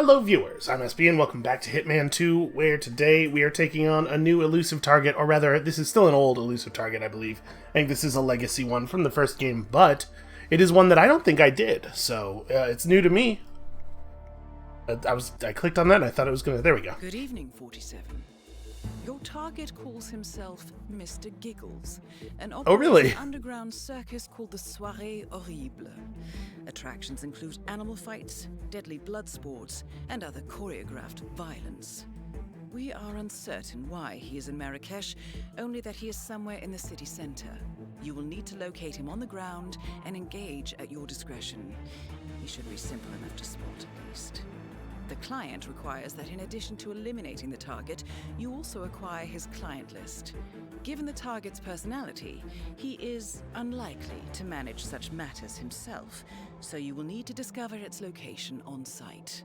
Hello viewers, I'm SB and welcome back to Hitman 2, where today we are taking on a new elusive target, or rather, this is still an old elusive target, I believe. I think this is a legacy one from the first game, but it is one that I don't think I did, so it's new to me. I clicked on that and I thought it was gonna... There we go. Good evening, 47. Your target calls himself Mr. Giggles, and operates an underground circus called the Soirée Horrible. Attractions include animal fights, deadly blood sports, and other choreographed violence. We are uncertain why he is in Marrakesh, only that he is somewhere in the city center. You will need to locate him on the ground and engage at your discretion. He should be simple enough to spot at least. The client requires that in addition to eliminating the target, you also acquire his client list. Given the target's personality, he is unlikely to manage such matters himself, so you will need to discover its location on site.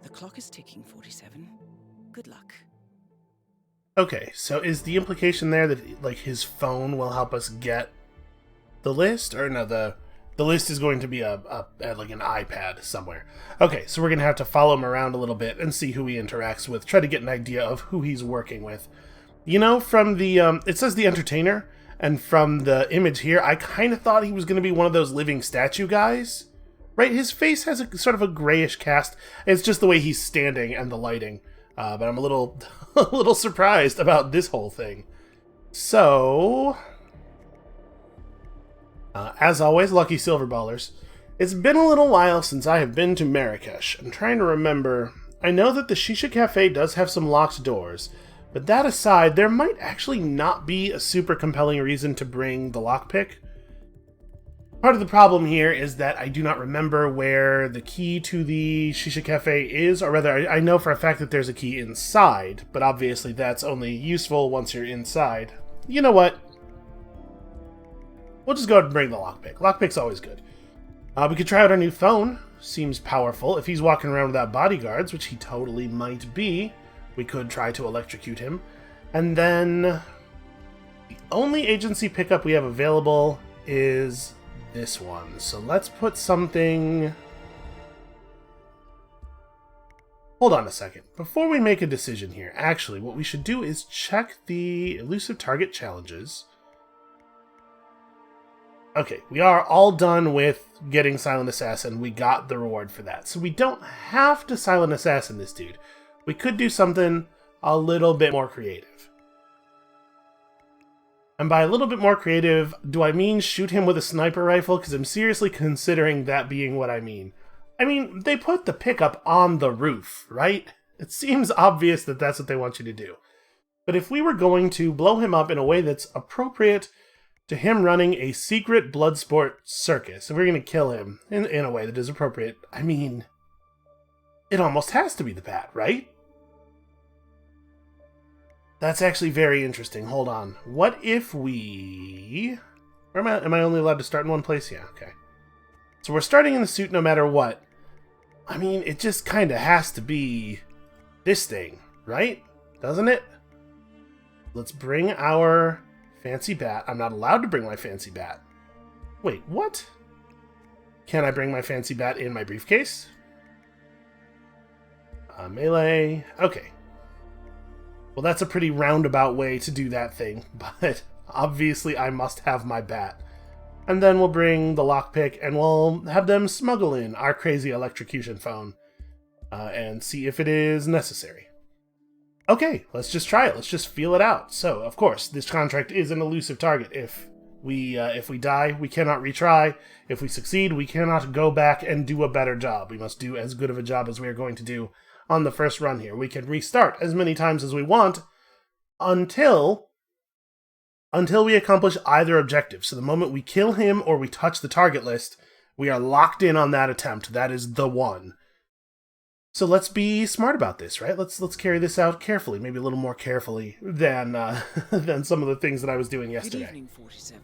The clock is ticking, 47. Good luck. Okay, so is the implication there that, like, his phone will help us get the list? Or no, the list is going to be like an iPad somewhere. Okay, so we're going to have to follow him around a little bit and see who he interacts with, try to get an idea of who he's working with. You know, from the, it says the entertainer, and from the image here, I kind of thought he was going to be one of those living statue guys. Right? His face has a sort of a grayish cast. It's just the way he's standing and the lighting. But I'm a little, a little surprised about this whole thing. So... as always, lucky silver ballers. It's been a little while since I have been to Marrakesh. I'm trying to remember. I know that the Shisha Cafe does have some locked doors, but that aside, there might actually not be a super compelling reason to bring the lockpick. Part of the problem here is that I do not remember where the key to the Shisha Cafe is, or rather, I know for a fact that there's a key inside, but obviously that's only useful once you're inside. You know what? We'll just go ahead and bring the lockpick. Lockpick's always good. We could try out our new phone. Seems powerful. If he's walking around without bodyguards, which he totally might be, we could try to electrocute him. And then the only agency pickup we have available is this one. So let's put something... Hold on a second. Before we make a decision here, actually, what we should do is check the elusive target challenges. Okay, we are all done with getting Silent Assassin. We got the reward for that. So we don't have to Silent Assassin this dude. We could do something a little bit more creative. And by a little bit more creative, do I mean shoot him with a sniper rifle? Because I'm seriously considering that being what I mean. I mean, they put the pickup on the roof, right? It seems obvious that that's what they want you to do. But if we were going to blow him up in a way that's appropriate to him running a secret blood sport circus, if we're going to kill him in a way that is appropriate, I mean, it almost has to be the bat, right? That's actually very interesting. Hold on. What if we... Where am I only allowed to start in one place? Yeah, okay. So we're starting in the suit no matter what. I mean, it just kind of has to be this thing, right? Doesn't it? Let's bring our... fancy bat. I'm not allowed to bring my fancy bat. Wait, what? Can I bring my fancy bat in my briefcase? Melee. Okay. Well, that's a pretty roundabout way to do that thing, but obviously I must have my bat. And then we'll bring the lockpick and we'll have them smuggle in our crazy electrocution phone and see if it is necessary. Okay, let's just try it. Let's just feel it out. So, of course, this contract is an elusive target. If we die, we cannot retry. If we succeed, we cannot go back and do a better job. We must do as good of a job as we are going to do on the first run here. We can restart as many times as we want until we accomplish either objective. So the moment we kill him or we touch the target list, we are locked in on that attempt. That is the one. So let's be smart about this, right? Let's carry this out carefully, maybe a little more carefully than than some of the things that I was doing yesterday. Good evening, 47.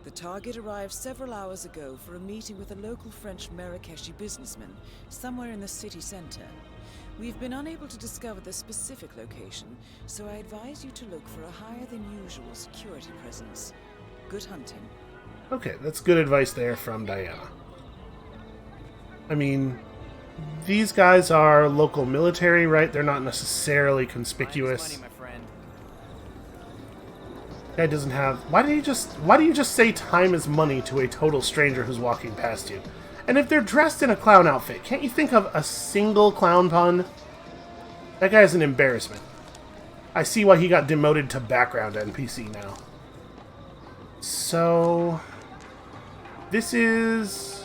The target arrived several hours ago for a meeting with a local French Marrakeshi businessman somewhere in the city center. We've been unable to discover the specific location, so I advise you to look for a higher than usual security presence. Good hunting. Okay, that's good advice there from Diana. I mean... These guys are local military, right? They're not necessarily conspicuous. Money, my friend. Guy doesn't have... Why do you just say time is money to a total stranger who's walking past you? And if they're dressed in a clown outfit, can't you think of a single clown pun? That guy's an embarrassment. I see why he got demoted to background NPC now. So... This is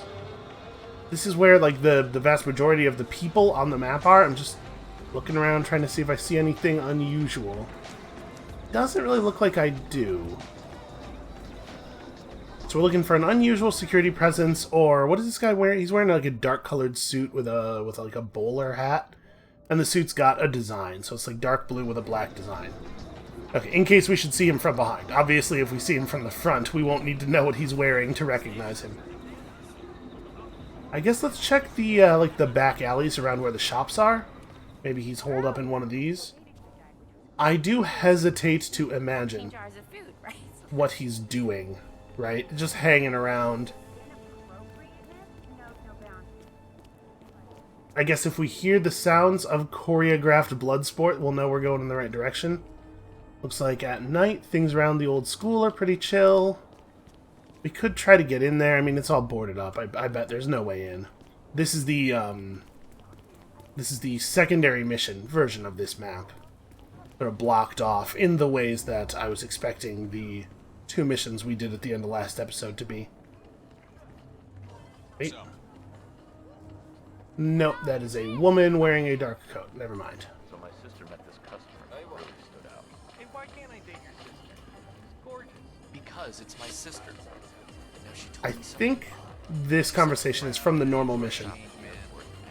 where, like, the vast majority of the people on the map are. I'm just looking around trying to see if I see anything unusual. Doesn't really look like I do. So we're looking for an unusual security presence, or what is this guy wearing? He's wearing like a dark colored suit with like a bowler hat, and the suit's got a design, so it's like dark blue with a black design. Okay, in case we should see him from behind. Obviously, if we see him from the front, we won't need to know what he's wearing to recognize him. I guess let's check the like the back alleys around where the shops are. Maybe he's holed up in one of these. I do hesitate to imagine what he's doing, right? Just hanging around. I guess if we hear the sounds of choreographed blood sport, we'll know we're going in the right direction. Looks like at night, things around the old school are pretty chill. We could try to get in there. I mean, it's all boarded up. I bet there's no way in. This is the secondary mission version of this map. They're blocked off in the ways that I was expecting the 2 missions we did at the end of last episode to be. Wait. Nope, that is a woman wearing a dark coat. Never mind. So my sister met this customer who really stood out. Hey, why can't I date your sister? She's gorgeous. Because it's my sister. Now she told I me something. think this conversation is from the normal mission.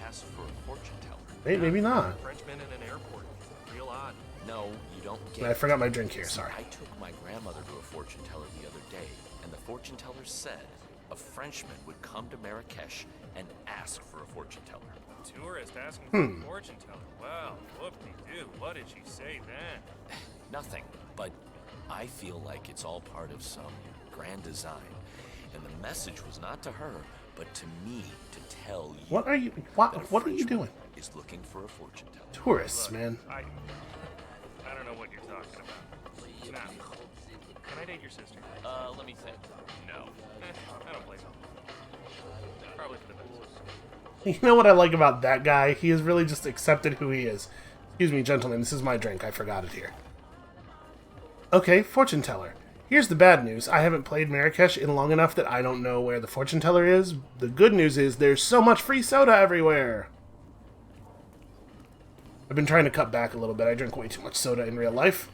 Asked for a fortune teller. Hey, maybe not. Frenchman in an airport. Real odd. No, you don't get I forgot my drink here, sorry. I took my grandmother to a fortune teller the other day, and the fortune teller said a Frenchman would come to Marrakesh and ask for a fortune teller. A tourist asking for a fortune teller. Well, whoop-de-doo. What did she say then? Nothing, but I feel like it's all part of some grand design. And the message was not to her, but to me to tell you. What are you doing? Is looking for a fortune teller. Tourists, man. I don't know what you're talking about. Now, can I date your sister? Let me think. No. I don't blame you. Probably for the best. You know what I like about that guy? He has really just accepted who he is. Excuse me, gentlemen, this is my drink. I forgot it here. Okay, fortune teller. Here's the bad news. I haven't played Marrakesh in long enough that I don't know where the fortune teller is. The good news is there's so much free soda everywhere. I've been trying to cut back a little bit. I drink way too much soda in real life.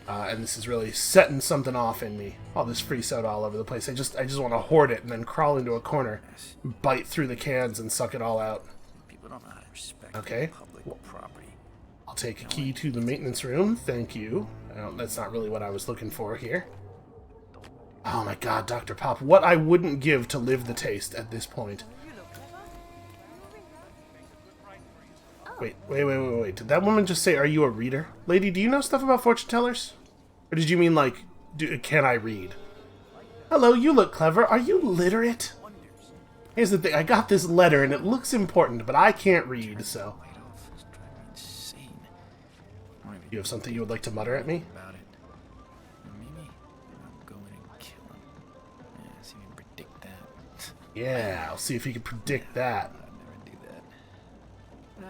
And this is really setting something off in me. All this free soda all over the place. I just want to hoard it and then crawl into a corner, bite through the cans and suck it all out. People don't know how to respect Okay. public property. I'll take a key to the maintenance room. Thank you. That's not really what I was looking for here. Oh my god, Dr. Pop. What I wouldn't give to live the taste at this point. Wait. Did that woman just say, are you a reader? Lady, do you know stuff about fortune tellers? Or did you mean, like, can I read? Hello, you look clever. Are you literate? Here's the thing. I got this letter, and it looks important, but I can't read, so... You have something you would like to mutter at me? About it. Maybe I'll go in and kill him. Yeah, see if you can predict that. Yeah, I'll see if he can predict that. I'd never do that. But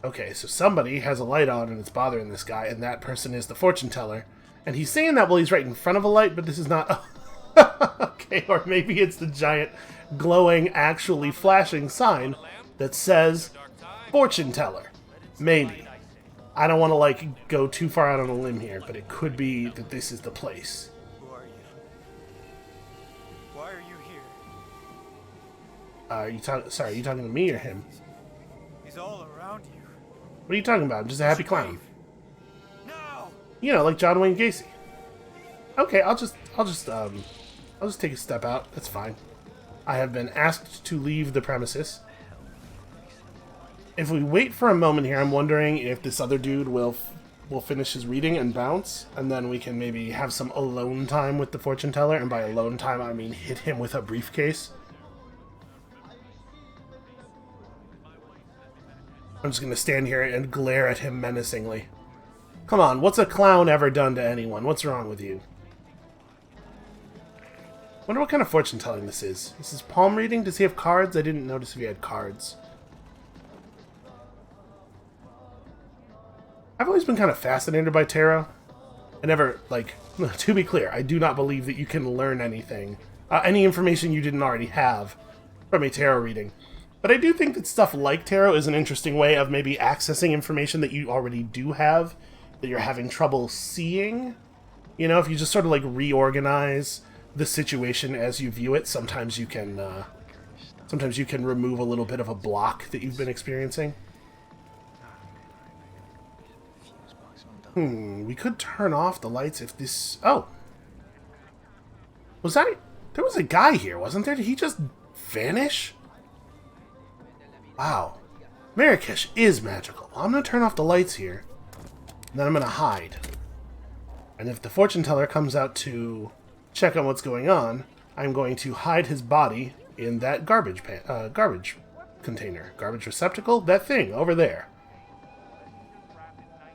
Okay, so somebody has a light on and it's bothering this guy, and that person is the fortune teller. And he's saying that while he's right in front of a light, but this is not... Okay, or maybe it's the giant, glowing, actually flashing sign that says, fortune teller. Maybe. I don't want to, like, go too far out on a limb here, but it could be that this is the place. who are you? Why are you here? Sorry, are you talking to me or him? He's all around you. What are you talking about? I'm just a happy clown. No! You know, like John Wayne Gacy. Okay, I'll just take a step out. That's fine. I have been asked to leave the premises. If we wait for a moment here, I'm wondering if this other dude will finish his reading and bounce, and then we can maybe have some alone time with the fortune teller, and by alone time I mean hit him with a briefcase. I'm just going to stand here and glare at him menacingly. Come on, what's a clown ever done to anyone? What's wrong with you? Wonder what kind of fortune telling this is. This is palm reading? Does he have cards? I didn't notice if he had cards. I've always been kind of fascinated by tarot. I never, like, to be clear, I do not believe that you can learn anything, any information you didn't already have from a tarot reading. But I do think that stuff like tarot is an interesting way of maybe accessing information that you already do have, that you're having trouble seeing. You know, if you just sort of, like, reorganize the situation as you view it, sometimes you can remove a little bit of a block that you've been experiencing. We could turn off the lights if this... Oh! Was that... There was a guy here, wasn't there? Did he just vanish? Wow. Marrakesh is magical. I'm gonna turn off the lights here. And then I'm gonna hide. And if the fortune teller comes out to check on what's going on, I'm going to hide his body in that garbage container. Garbage receptacle? That thing over there.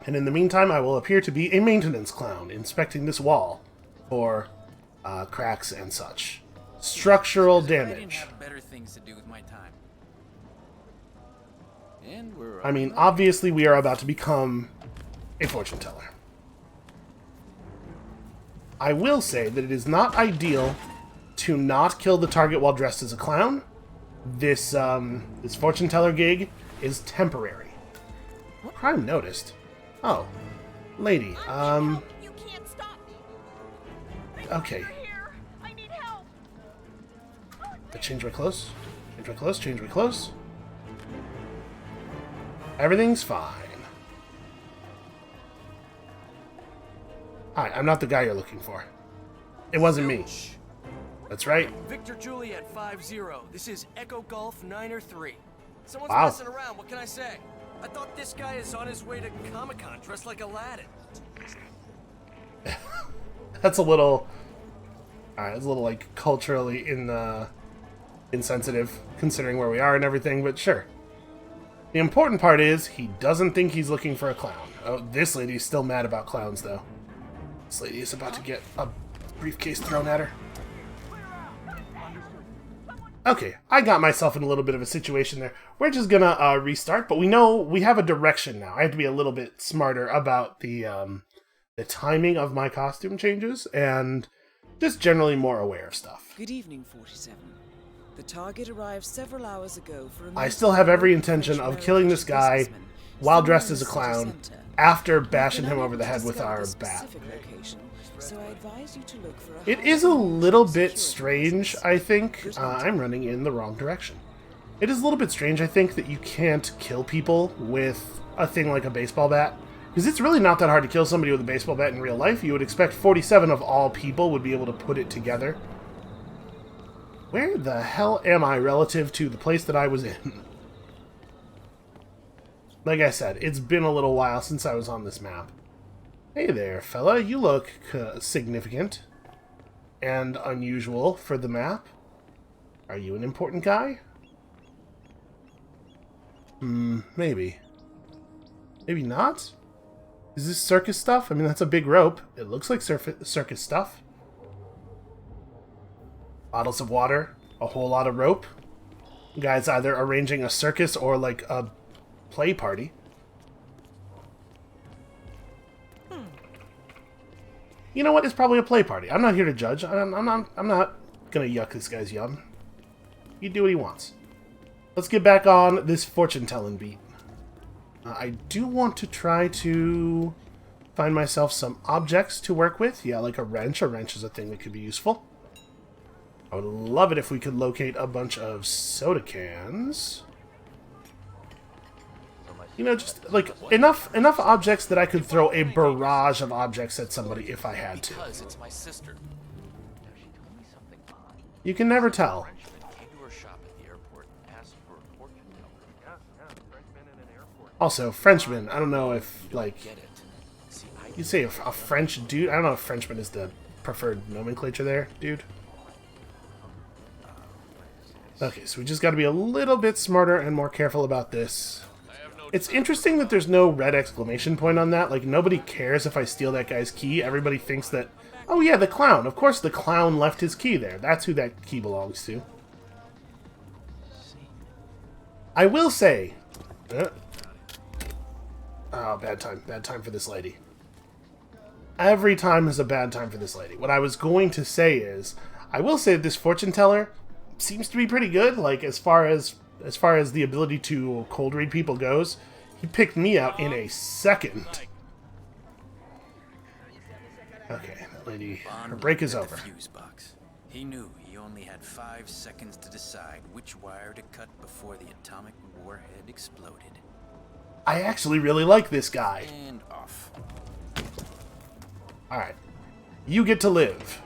And in the meantime, I will appear to be a maintenance clown, inspecting this wall for cracks and such. Structural damage. Better things to do with my time. And I mean, obviously we are about to become a fortune teller. I will say that it is not ideal to not kill the target while dressed as a clown. This fortune teller gig is temporary. Crime noticed. Oh, lady, You can't stop me. okay. I need help. Change my clothes. Change my clothes, change my clothes. Everything's fine. Hi, I'm not the guy you're looking for. It wasn't me. That's right. Victor Juliet 5-0. This is Echo Golf 9 or 3. Someone's Wow. messing around. What can I say? I thought this guy is on his way to Comic-Con dressed like Aladdin. That's a little... it's a little, like, culturally insensitive, considering where we are and everything, but sure. The important part is, he doesn't think he's looking for a clown. Oh, this lady's still mad about clowns, though. This lady is about to get a briefcase thrown at her. Okay, I got myself in a little bit of a situation there. We're just gonna restart, but we know we have a direction now. I have to be a little bit smarter about the timing of my costume changes, and just generally more aware of stuff. Good evening, 47. The target arrived several hours ago for a I still have every intention of killing this guy while dressed as a clown after bashing him over the head with our bat. So I advise you to look for It is a little bit strange, I think. I'm running in the wrong direction. It is a little bit strange, I think, that you can't kill people with a thing like a baseball bat. Because it's really not that hard to kill somebody with a baseball bat in real life. You would expect 47 of all people would be able to put it together. Where the hell am I relative to the place that I was in? Like I said, it's been a little while since I was on this map. Hey there, fella. You look significant and unusual for the map. Are you an important guy? Maybe. Maybe not? Is this circus stuff? I mean, that's a big rope. It looks like circus stuff. Bottles of water, a whole lot of rope. The guy's either arranging a circus or like a play party. You know what? It's probably a play party. I'm not here to judge. I'm not gonna yuck this guy's yum. You do what he wants. Let's get back on this fortune-telling beat. I do want to try to find myself some objects to work with. Yeah, like a wrench. A wrench is a thing that could be useful. I would love it if we could locate a bunch of soda cans. You know, just like enough objects that I could throw a barrage of objects at somebody if I had to. Because it's my sister. You can never tell. Came to her shop at the airport and asked for a fortune teller. Also, Frenchman. I don't know if, like, Get it? See, you say a French dude. I don't know if Frenchman is the preferred nomenclature there, dude. Okay, so we just got to be a little bit smarter and more careful about this. It's interesting that there's no red exclamation point on that. Like, nobody cares if I steal that guy's key. Everybody thinks that, oh yeah, the clown. Of course the clown left his key there. That's who that key belongs to. I will say... oh, bad time. Bad time for this lady. Every time is a bad time for this lady. What I was going to say is, I will say that this fortune teller seems to be pretty good. Like, as far as the ability to cold read people goes, he picked me out in a second. Okay, that lady, her break is over. Fuse box. He knew he only had 5 seconds to decide which wire to cut before the atomic warhead exploded. I actually really like this guy. And off. Alright. You get to live.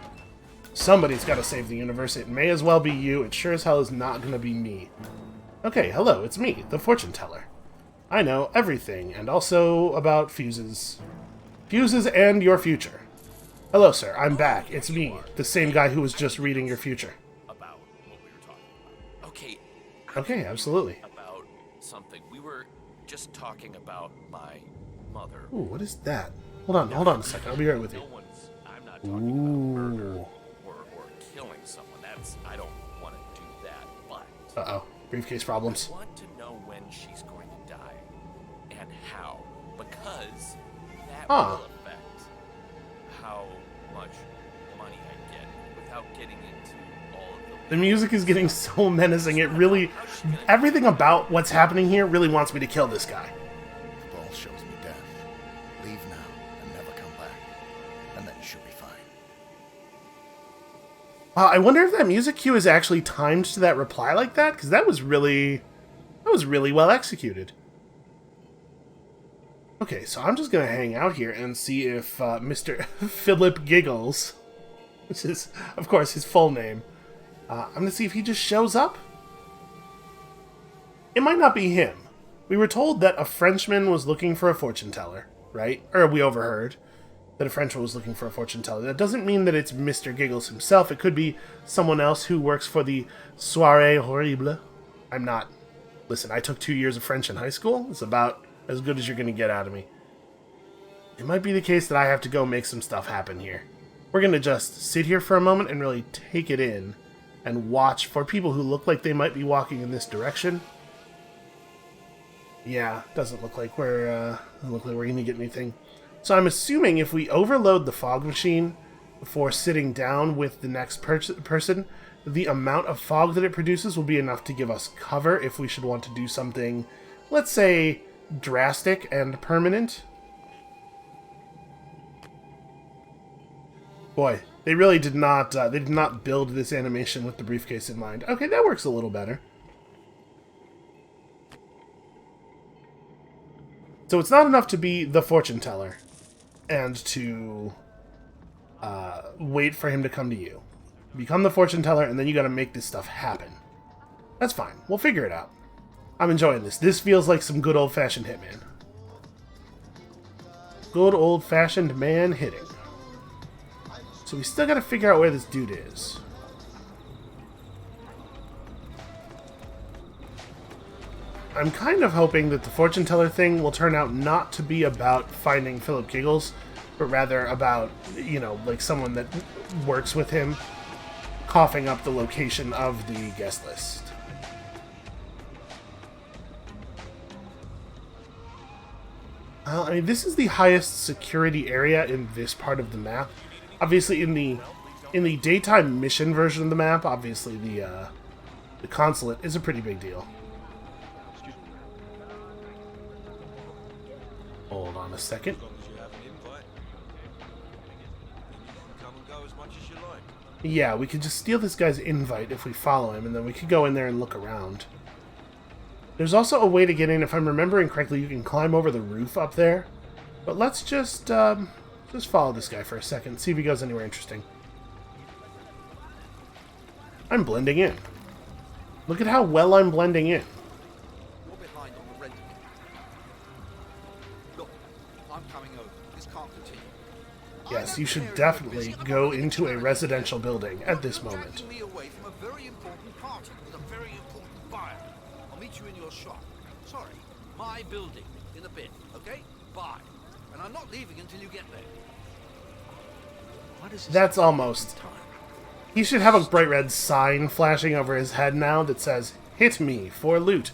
Somebody's got to save the universe. It may as well be you. It sure as hell is not going to be me. Okay, hello, it's me, the fortune teller. I know everything, and also about fuses. Fuses and your future. Hello, sir, I'm back. It's me, the same guy who was just reading your future. About what we were talking about. Okay. Okay, absolutely. About something. We were just talking about my mother. Ooh, what is that? Hold on a second. I'll be right with you. I'm not talking about murder or killing someone. I don't want to do that, but... Uh-oh. Briefcase problems. I want to know when she's going to die and how, because that will affect how much money I get without getting into all of the music is getting so menacing. It really... everything about what's happening here really wants me to kill this guy. The ball shows me death. Leave now and never come back. And then you should be fine. I wonder if that music cue is actually timed to that reply like that, because that was really well executed. Okay, so I'm just gonna hang out here and see if Mr. Philip Giggles, which is, of course, his full name, I'm gonna see if he just shows up. It might not be him. We were told that a Frenchman was looking for a fortune teller, right? Or we overheard that a Frenchman was looking for a fortune teller. That doesn't mean that it's Mr. Giggles himself. It could be someone else who works for the Soirée Horrible. I'm not... Listen, I took 2 years of French in high school. It's about as good as you're going to get out of me. It might be the case that I have to go make some stuff happen here. We're going to just sit here for a moment and really take it in and watch for people who look like they might be walking in this direction. Yeah, doesn't look like we're going to get anything. So I'm assuming if we overload the fog machine before sitting down with the next person, the amount of fog that it produces will be enough to give us cover if we should want to do something, let's say, drastic and permanent. Boy, they really did not build this animation with the briefcase in mind. Okay, that works a little better. So it's not enough to be the fortune teller and to wait for him to come to you. Become the fortune teller, and then you gotta make this stuff happen. That's fine. We'll figure it out. I'm enjoying this. This feels like some good old-fashioned Hitman. Good old-fashioned man hitting. So we still gotta figure out where this dude is. I'm kind of hoping that the fortune teller thing will turn out not to be about finding Philip Giggles, but rather about, you know, like someone that works with him coughing up the location of the guest list. I mean, this is the highest security area in this part of the map. Obviously, in the daytime mission version of the map, obviously the consulate is a pretty big deal. Hold on a second. Yeah, we could just steal this guy's invite if we follow him, and then we could go in there and look around. There's also a way to get in. If I'm remembering correctly, you can climb over the roof up there. But let's just follow this guy for a second, see if he goes anywhere interesting. I'm blending in. Look at how well I'm blending in. Yes, you should definitely go into a residential building at this moment. my building in a bit, okay? Bye. And I'm not leaving until you get there. What is this? That's almost... He should have a bright red sign flashing over his head now that says, "Hit me for loot."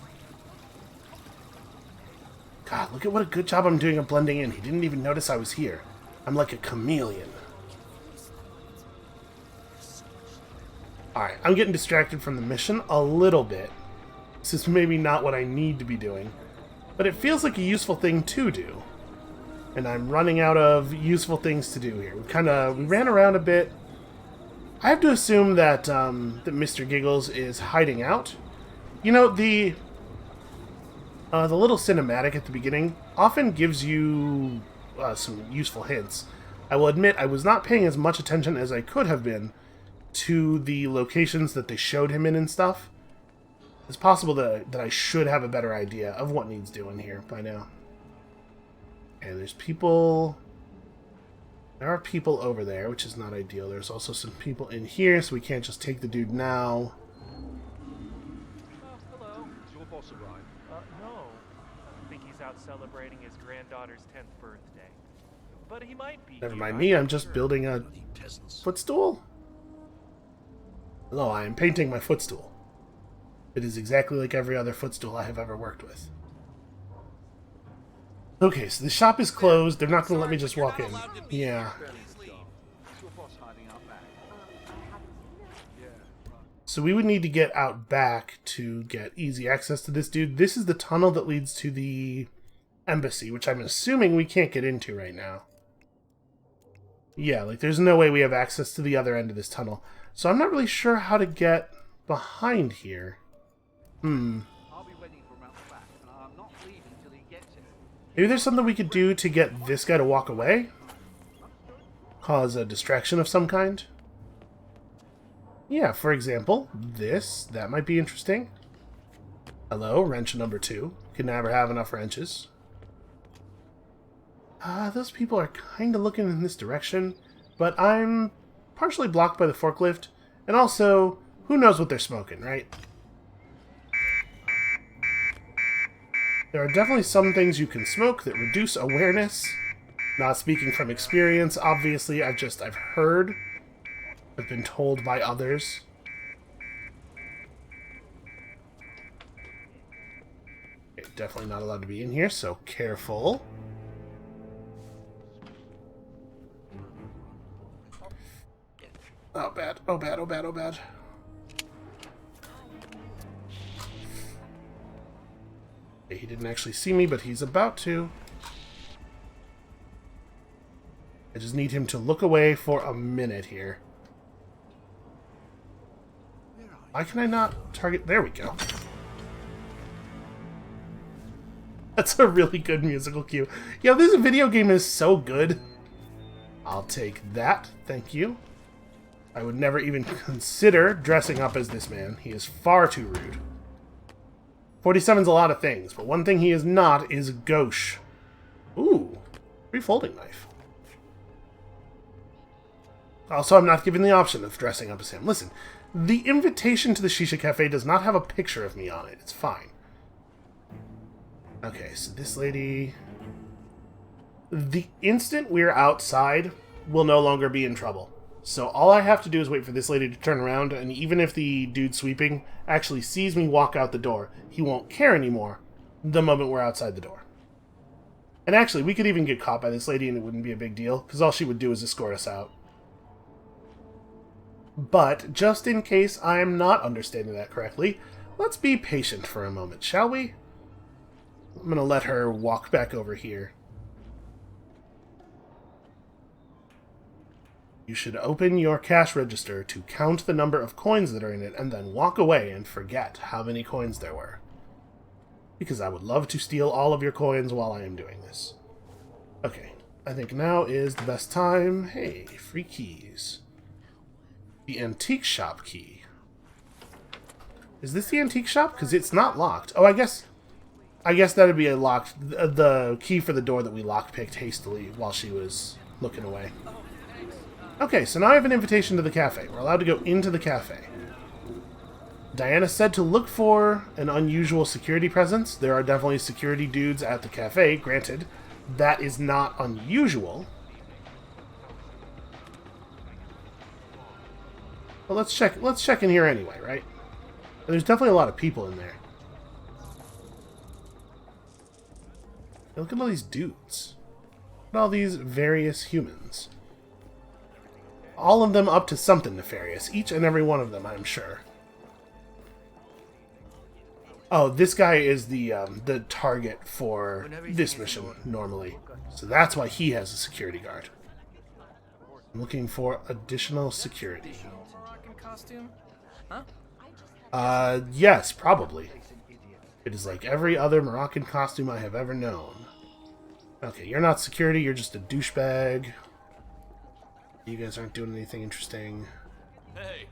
God, look at what a good job I'm doing of blending in. He didn't even notice I was here. I'm like a chameleon. Alright, I'm getting distracted from the mission a little bit. This is maybe not what I need to be doing, but it feels like a useful thing to do. And I'm running out of useful things to do here. We ran around a bit. I have to assume that that Mr. Giggles is hiding out. You know, the little cinematic at the beginning often gives you some useful hints. I will admit I was not paying as much attention as I could have been to the locations that they showed him in and stuff. It's possible that I should have a better idea of what needs doing here by now. And there's people... There are people over there, which is not ideal. There's also some people in here, so we can't just take the dude now. Hello. Has your boss arrived? No. I think he's out celebrating his granddaughter's 10th birthday. But he might be. Never mind me, I'm just building a footstool. No, I am painting my footstool. It is exactly like every other footstool I have ever worked with. Okay, so the shop is closed. They're not going to let me just walk in. Yeah. So we would need to get out back to get easy access to this dude. This is the tunnel that leads to the embassy, which I'm assuming we can't get into right now. Yeah, like there's no way we have access to the other end of this tunnel. So I'm not really sure how to get behind here. Maybe there's something we could do to get this guy to walk away? Cause a distraction of some kind? Yeah, for example, that might be interesting. Hello, wrench number 2. Can never have enough wrenches. Those people are kind of looking in this direction, but I'm partially blocked by the forklift, and also, who knows what they're smoking, right? There are definitely some things you can smoke that reduce awareness. Not speaking from experience, obviously, I've heard. I've been told by others. Okay, definitely not allowed to be in here, so careful. Oh, bad. Oh, bad. Oh, bad. Oh, bad. Okay, he didn't actually see me, but he's about to. I just need him to look away for a minute here. Why can I not target? There we go. That's a really good musical cue. Yeah, this video game is so good. I'll take that. Thank you. I would never even consider dressing up as this man. He is far too rude. 47's a lot of things, but one thing he is not is gauche. Ooh, free folding knife. Also, I'm not given the option of dressing up as him. Listen, the invitation to the Shisha Cafe does not have a picture of me on it. It's fine. Okay, so this lady... The instant we're outside, we'll no longer be in trouble. So all I have to do is wait for this lady to turn around, and even if the dude sweeping actually sees me walk out the door, he won't care anymore the moment we're outside the door. And actually, we could even get caught by this lady and it wouldn't be a big deal, because all she would do is escort us out. But, just in case I am not understanding that correctly, let's be patient for a moment, shall we? I'm going to let her walk back over here. You should open your cash register to count the number of coins that are in it and then walk away and forget how many coins there were. Because I would love to steal all of your coins while I am doing this. Okay, I think now is the best time. Hey, free keys. The antique shop key. Is this the antique shop? Because it's not locked. Oh, I guess that'd be a locked... The key for the door that we lockpicked hastily while she was looking away. Okay, so now I have an invitation to the cafe. We're allowed to go into the cafe. Diana said to look for an unusual security presence. There are definitely security dudes at the cafe, granted. That is not unusual. But let's check in here anyway, right? There's definitely a lot of people in there. Look at all these dudes. Look at all these various humans. All of them up to something nefarious. Each and every one of them, I'm sure. Oh, this guy is the target for this mission, normally. So that's why he has a security guard. I'm looking for additional security. Yes, probably. It is like every other Moroccan costume I have ever known. Okay, you're not security, you're just a douchebag. You guys aren't doing anything interesting. Hey.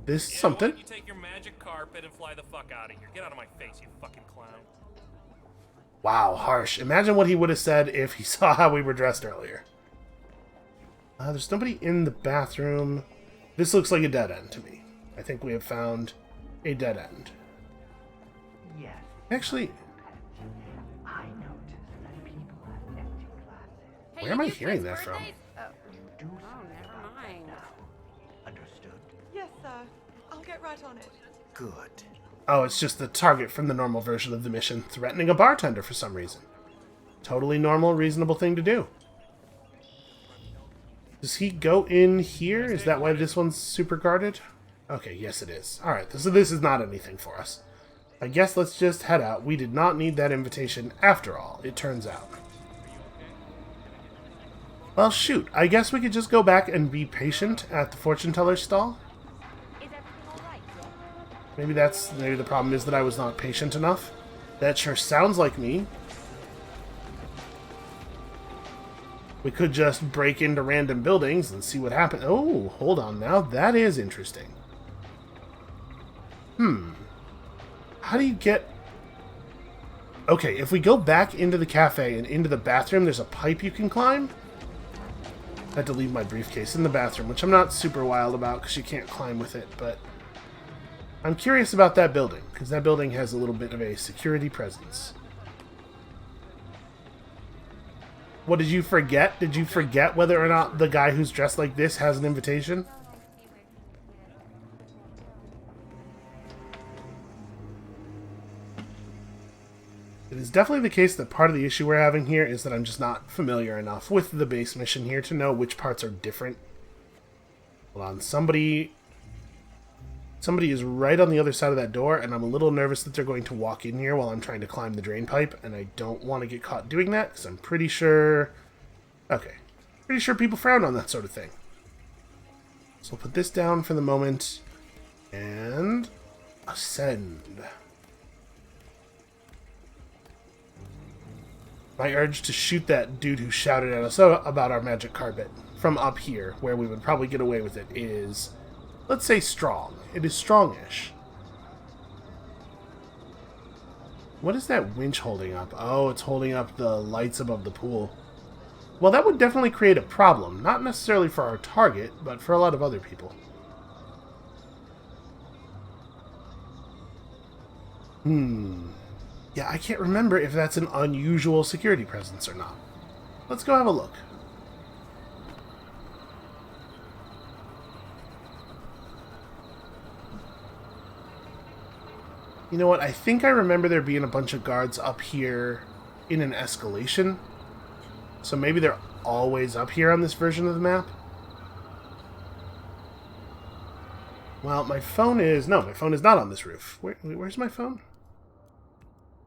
This is something. You take your magic carpet and fly the fuck out of here. Get out of my face, you fucking clown. Wow, harsh. Imagine what he would have said if he saw how we were dressed earlier. There's nobody in the bathroom. This looks like a dead end to me. I think we have found a dead end. Yes. Actually, I noticed that people have empty glasses. where am I hearing that from? You do something about that now. Understood? Yes, sir. I'll get right on it. Good. Oh, it's just the target from the normal version of the mission, threatening a bartender for some reason. Totally normal, reasonable thing to do. Does he go in here? Is that why this one's super guarded? Okay, yes it is. Alright, so this is not anything for us. I guess let's just head out. We did not need that invitation after all, it turns out. Well, shoot. I guess we could just go back and be patient at the fortune teller's stall. Maybe the problem is that I was not patient enough. That sure sounds like me. We could just break into random buildings and see what happens. Oh, hold on now. That is interesting. How do you get... Okay, if we go back into the cafe and into the bathroom, there's a pipe you can climb. I had to leave my briefcase in the bathroom, which I'm not super wild about because you can't climb with it, but I'm curious about that building, because that building has a little bit of a security presence. What, did you forget? Did you forget whether or not the guy who's dressed like this has an invitation? It is definitely the case that part of the issue we're having here is that I'm just not familiar enough with the base mission here to know which parts are different. Hold on, somebody is right on the other side of that door, and I'm a little nervous that they're going to walk in here while I'm trying to climb the drain pipe, and I don't want to get caught doing that, because I'm pretty sure... Okay. Pretty sure people frown on that sort of thing. So we'll put this down for the moment, and... ascend. My urge to shoot that dude who shouted at us about our magic carpet from up here, where we would probably get away with it, is... let's say strong. It is strongish. What is that winch holding up? Oh, it's holding up the lights above the pool. Well, that would definitely create a problem. Not necessarily for our target, but for a lot of other people. Yeah, I can't remember if that's an unusual security presence or not. Let's go have a look. You know what? I think I remember there being a bunch of guards up here in an escalation. So maybe they're always up here on this version of the map. Well, my phone is... No, my phone is not on this roof. Where's my phone?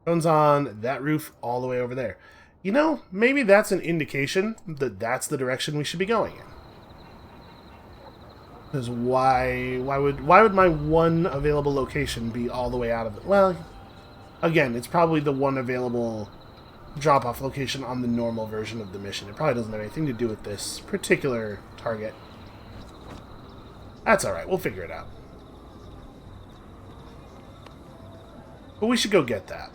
Phone's on that roof all the way over there. You know, maybe that's an indication that that's the direction we should be going in. Because why would my one available location be all the way out of it? Well, again, it's probably the one available drop-off location on the normal version of the mission. It probably doesn't have anything to do with this particular target. That's alright, we'll figure it out. But we should go get that.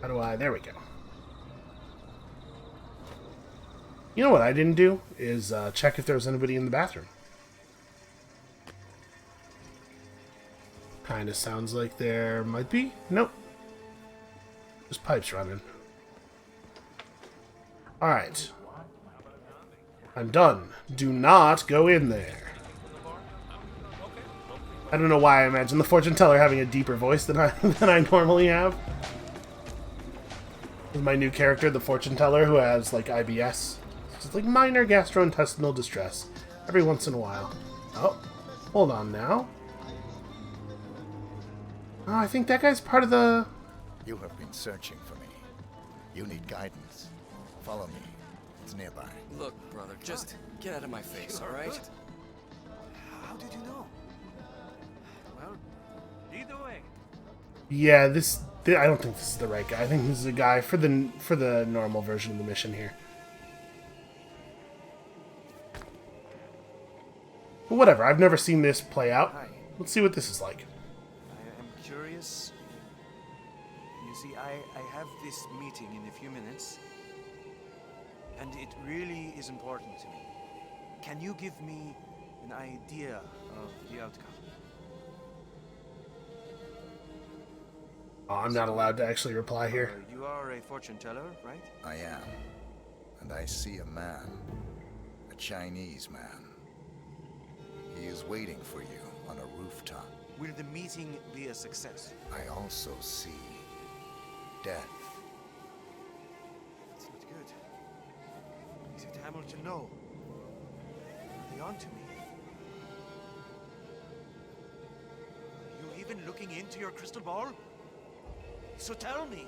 How do I... There we go. You know what I didn't do? Is check if there was anybody in the bathroom. Kind of sounds like there might be. Nope. Just pipes running. Alright. I'm done. Do not go in there. I don't know why I imagine the fortune teller having a deeper voice than I normally have. With my new character, the fortune teller, who has like IBS. It's like minor gastrointestinal distress. Every once in a while. Oh, hold on now. Oh, I think that guy's part of the... You have been searching for me. You need guidance. Follow me. It's nearby. Look, brother, just get out of my face, all right? How did you know? Well, either way. Yeah, I don't think this is the right guy. I think this is a guy for the normal version of the mission here. But whatever, I've never seen this play out. Hi. Let's see what this is like. I am curious. You see, I have this meeting in a few minutes, and it really is important to me. Can you give me an idea of the outcome? Oh, I'm not allowed to actually reply here. You are a fortune teller, right? I am. And I see a man. A Chinese man. He is waiting for you on a rooftop. Will the meeting be a success? I also see death. That's not good. Is it Hamilton? No. Are they on to me? Are you even looking into your crystal ball? So tell me,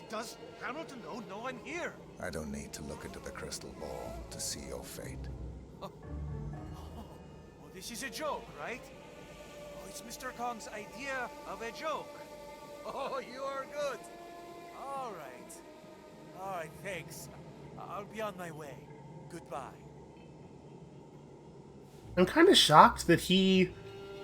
does Hamilton know I'm here? I don't need to look into the crystal ball to see your fate. Oh, this is a joke, right? Oh, it's Mr. Kong's idea of a joke. Oh, you are good. All right. All right, thanks. I'll be on my way. Goodbye. I'm kind of shocked that he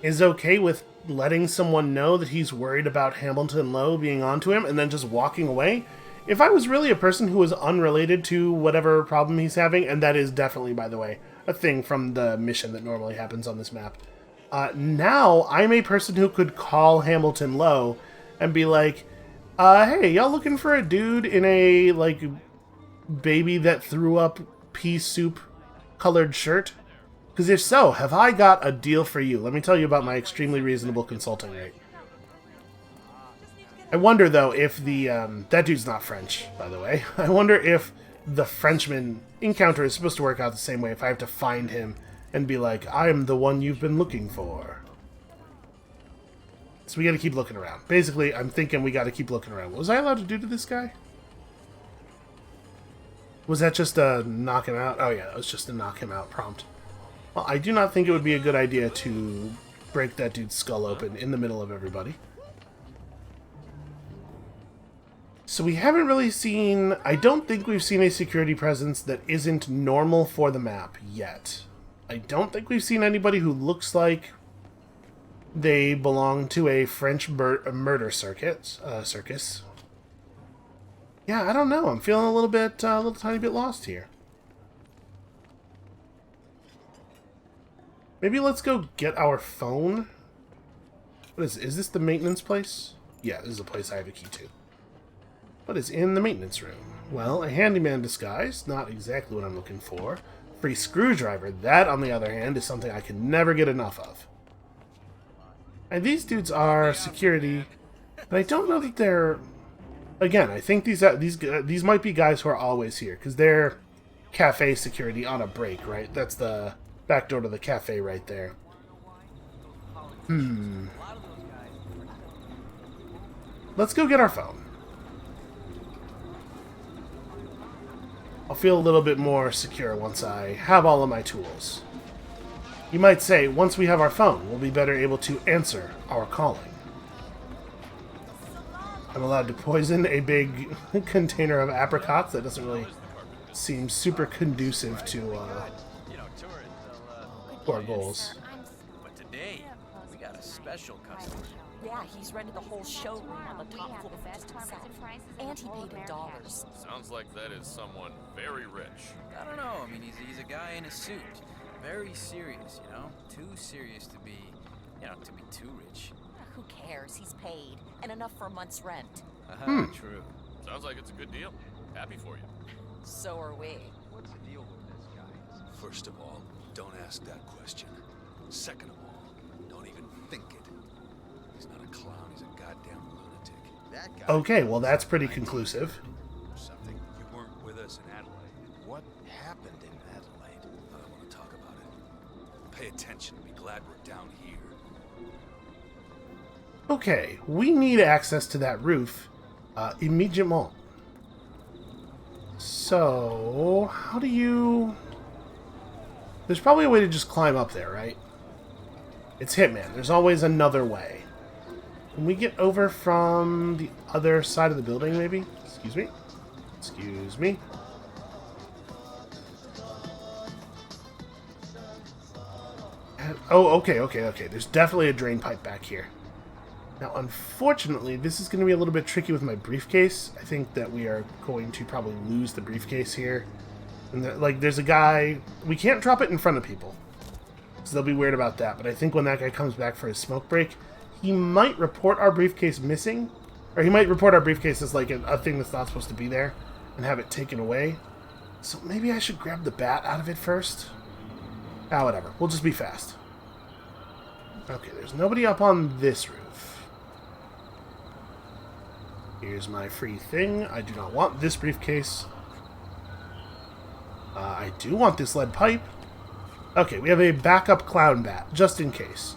is okay with letting someone know that he's worried about Hamilton Lowe being onto him and then just walking away. If I was really a person who was unrelated to whatever problem he's having, and that is definitely, by the way, a thing from the mission that normally happens on this map, now I'm a person who could call Hamilton Lowe and be like, hey, y'all looking for a dude in a, like, baby that threw up pea soup colored shirt? Because if so, have I got a deal for you? Let me tell you about my extremely reasonable consulting rate. I wonder, though, if the... that dude's not French, by the way. I wonder if the Frenchman encounter is supposed to work out the same way if I have to find him and be like, I'm the one you've been looking for. So we gotta keep looking around. Basically, I'm thinking we gotta keep looking around. What was I allowed to do to this guy? Was that just a knock him out? Oh yeah, that was just a knock him out prompt. Well, I do not think it would be a good idea to break that dude's skull open in the middle of everybody. So we haven't really seen... I don't think we've seen a security presence that isn't normal for the map yet. I don't think we've seen anybody who looks like they belong to a French murder circus. Yeah, I don't know. I'm feeling a little tiny bit lost here. Maybe let's go get our phone. What is this the maintenance place? Yeah, this is a place I have a key to. What is in the maintenance room? Well, a handyman disguise, not exactly what I'm looking for. Free screwdriver, that on the other hand is something I can never get enough of. And these dudes are security, but I don't know that they're... Again, I think these might be guys who are always here, because they're cafe security on a break, right? That's the back door to the cafe right there. Let's go get our phone. I'll feel a little bit more secure once I have all of my tools. You might say, once we have our phone, we'll be better able to answer our calling. I'm allowed to poison a big container of apricots. That doesn't really seem super conducive to our goals. But today, we got a special customer. Yeah, he's rented the whole showroom on the top floor to himself. And he paid in dollars. Sounds like that is someone very rich. I don't know. I mean, he's a guy in a suit. Very serious, you know? Too serious to be, to be too rich. Who cares? He's paid. And enough for a month's rent. True. Sounds like it's a good deal. Happy for you. So are we. What's the deal with this guy? First of all, don't ask that question. Second of all, don't even think it. He's not a clown, he's a goddamn lunatic. That guy. Okay, well that's pretty conclusive. Something. You weren't with us in Adelaide. What happened in Adelaide? I don't want to talk about it. Pay attention and be glad we're down here. Okay, we need access to that roof immediately. So, how do you... There's probably a way to just climb up there, right? It's Hitman. There's always another way. Can we get over from the other side of the building, maybe? Excuse me? Excuse me? Oh, okay. There's definitely a drain pipe back here. Now, unfortunately, this is going to be a little bit tricky with my briefcase. I think that we are going to probably lose the briefcase here. And there's a guy... We can't drop it in front of people, so they'll be weird about that. But I think when that guy comes back for his smoke break, he might report our briefcase missing. Or he might report our briefcase as like a thing that's not supposed to be there and have it taken away. So maybe I should grab the bat out of it first? Ah, whatever. We'll just be fast. Okay, there's nobody up on this roof. Here's my free thing. I do not want this briefcase. I do want this lead pipe. Okay, we have a backup clown bat, just in case.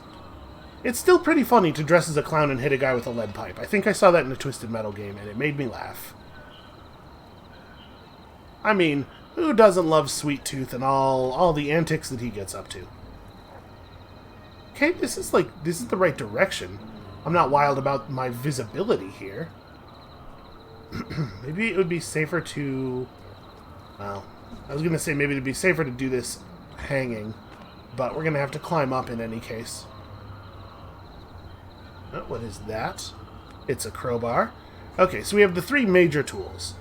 It's still pretty funny to dress as a clown and hit a guy with a lead pipe. I think I saw that in a Twisted Metal game, and it made me laugh. I mean, who doesn't love Sweet Tooth and all the antics that he gets up to? Okay, this is the right direction. I'm not wild about my visibility here. Maybe it would be safer to... Well, I was going to say maybe it would be safer to do this hanging, but we're going to have to climb up in any case. Oh, what is that? It's a crowbar. Okay, so we have the three major tools.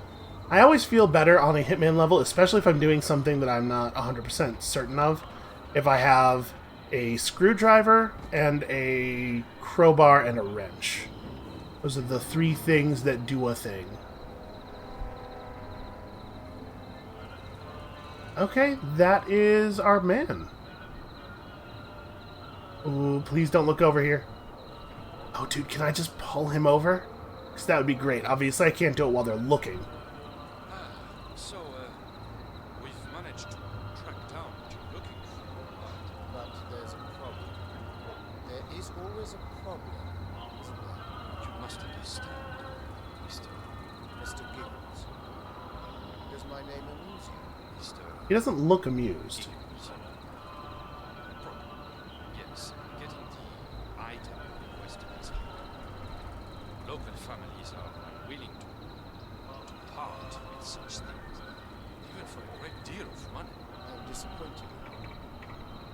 I always feel better on a Hitman level, especially if I'm doing something that I'm not 100% certain of, if I have a screwdriver and a crowbar and a wrench. Those are the three things that do a thing. Okay, that is our man. Ooh, please don't look over here. Oh, dude, can I just pull him over? Because that would be great. Obviously, I can't do it while they're looking. So, we've managed to track down what you're looking for. But there's a problem. There is always a problem, isn't there? You must understand, Mr. Giggles. Does my name amuse you? He doesn't look amused. Yes, getting the item requested is hard. Local families are unwilling to part with such things, even for a great deal of money. I am disappointed.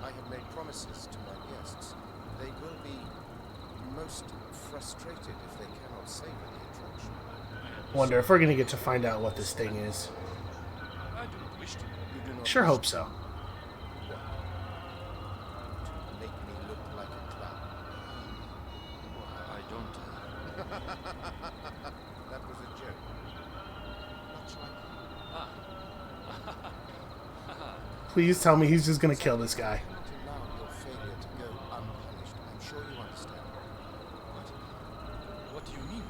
I have made promises to my guests. They will be most frustrated if they cannot savor the attraction. Wonder if we're going to get to find out what this thing is. I do not wish to. Sure hope so. To make me look like a clown. I don't. That was a joke. Much like Please tell me he's just going to kill this guy. allow your failure to go unpunished. I'm sure you understand. What do you mean,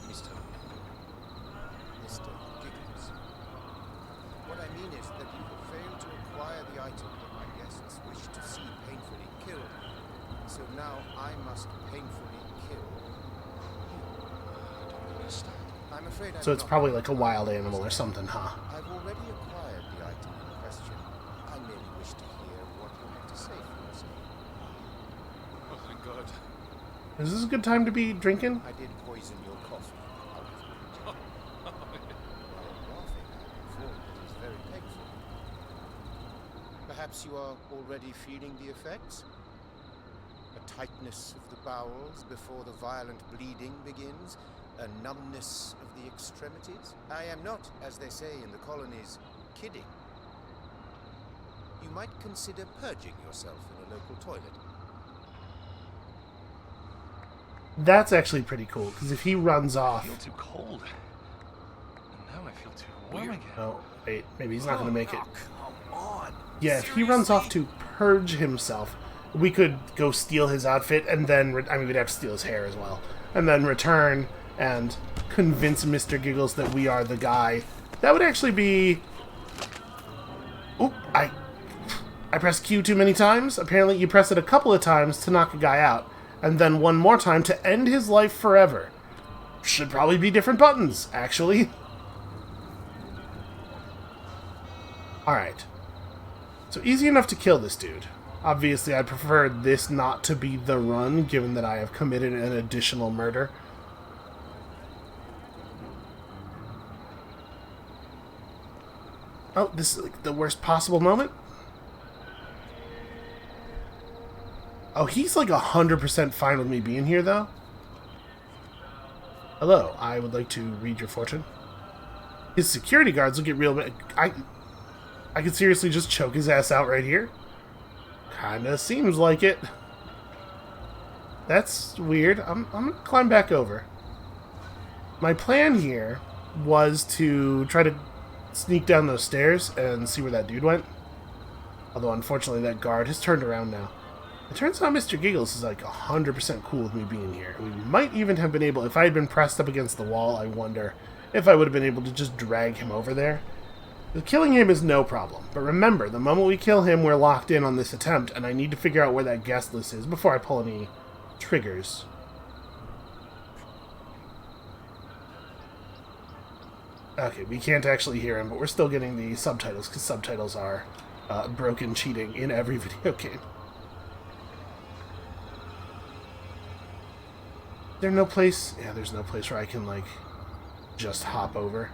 Mr. Giggles? What I mean is that you have failed to acquire the item that my guests wish to see painfully killed. So now I must painfully kill you. I don't understand. I'm afraid I'm So it's not. probably like a wild animal or something, huh? I've already acquired the item in question. I merely wish to hear what you have to say for yourself. Oh, thank God. Is this a good time to be drinking? I did poison your coffee. Out of pity. You're laughing. I'm informed it is very painful. Perhaps you are already feeling the effects? A tightness of the bowels before the violent bleeding begins? A numbness of the extremities? I am not, as they say in the colonies, kidding. You might consider purging yourself in a local toilet. That's actually pretty cool, because if he runs off... I feel too cold. And now I feel too warm again. Oh, wait, maybe he's not going to make it. Come on. Yeah, if he runs off to purge himself, we could go steal his outfit, and then... I mean, we'd have to steal his hair as well. And then return and convince Mr. Giggles that we are the guy. That would actually be... Oop, I pressed Q too many times. Apparently you press it a couple of times to knock a guy out, and then one more time to end his life forever. Should probably be different buttons, actually. Alright. So easy enough to kill this dude. Obviously, I'd prefer this not to be the run, given that I have committed an additional murder. Oh, this is like the worst possible moment? Oh, he's like 100% fine with me being here, though. Hello, I would like to read your fortune. His security guards will get real bad. I could seriously just choke his ass out right here. Kinda seems like it. That's weird. I'm gonna climb back over. My plan here was to try to sneak down those stairs and see where that dude went. Although, unfortunately, that guard has turned around now. It turns out Mr. Giggles is like 100% cool with me being here. We might even have been able, if I had been pressed up against the wall, I wonder if I would have been able to just drag him over there. Killing him is no problem. But remember, the moment we kill him, we're locked in on this attempt, and I need to figure out where that guest list is before I pull any triggers. Okay, we can't actually hear him, but we're still getting the subtitles, because subtitles are broken cheating in every video game. There's no place... Yeah, there's no place where I can, like, just hop over.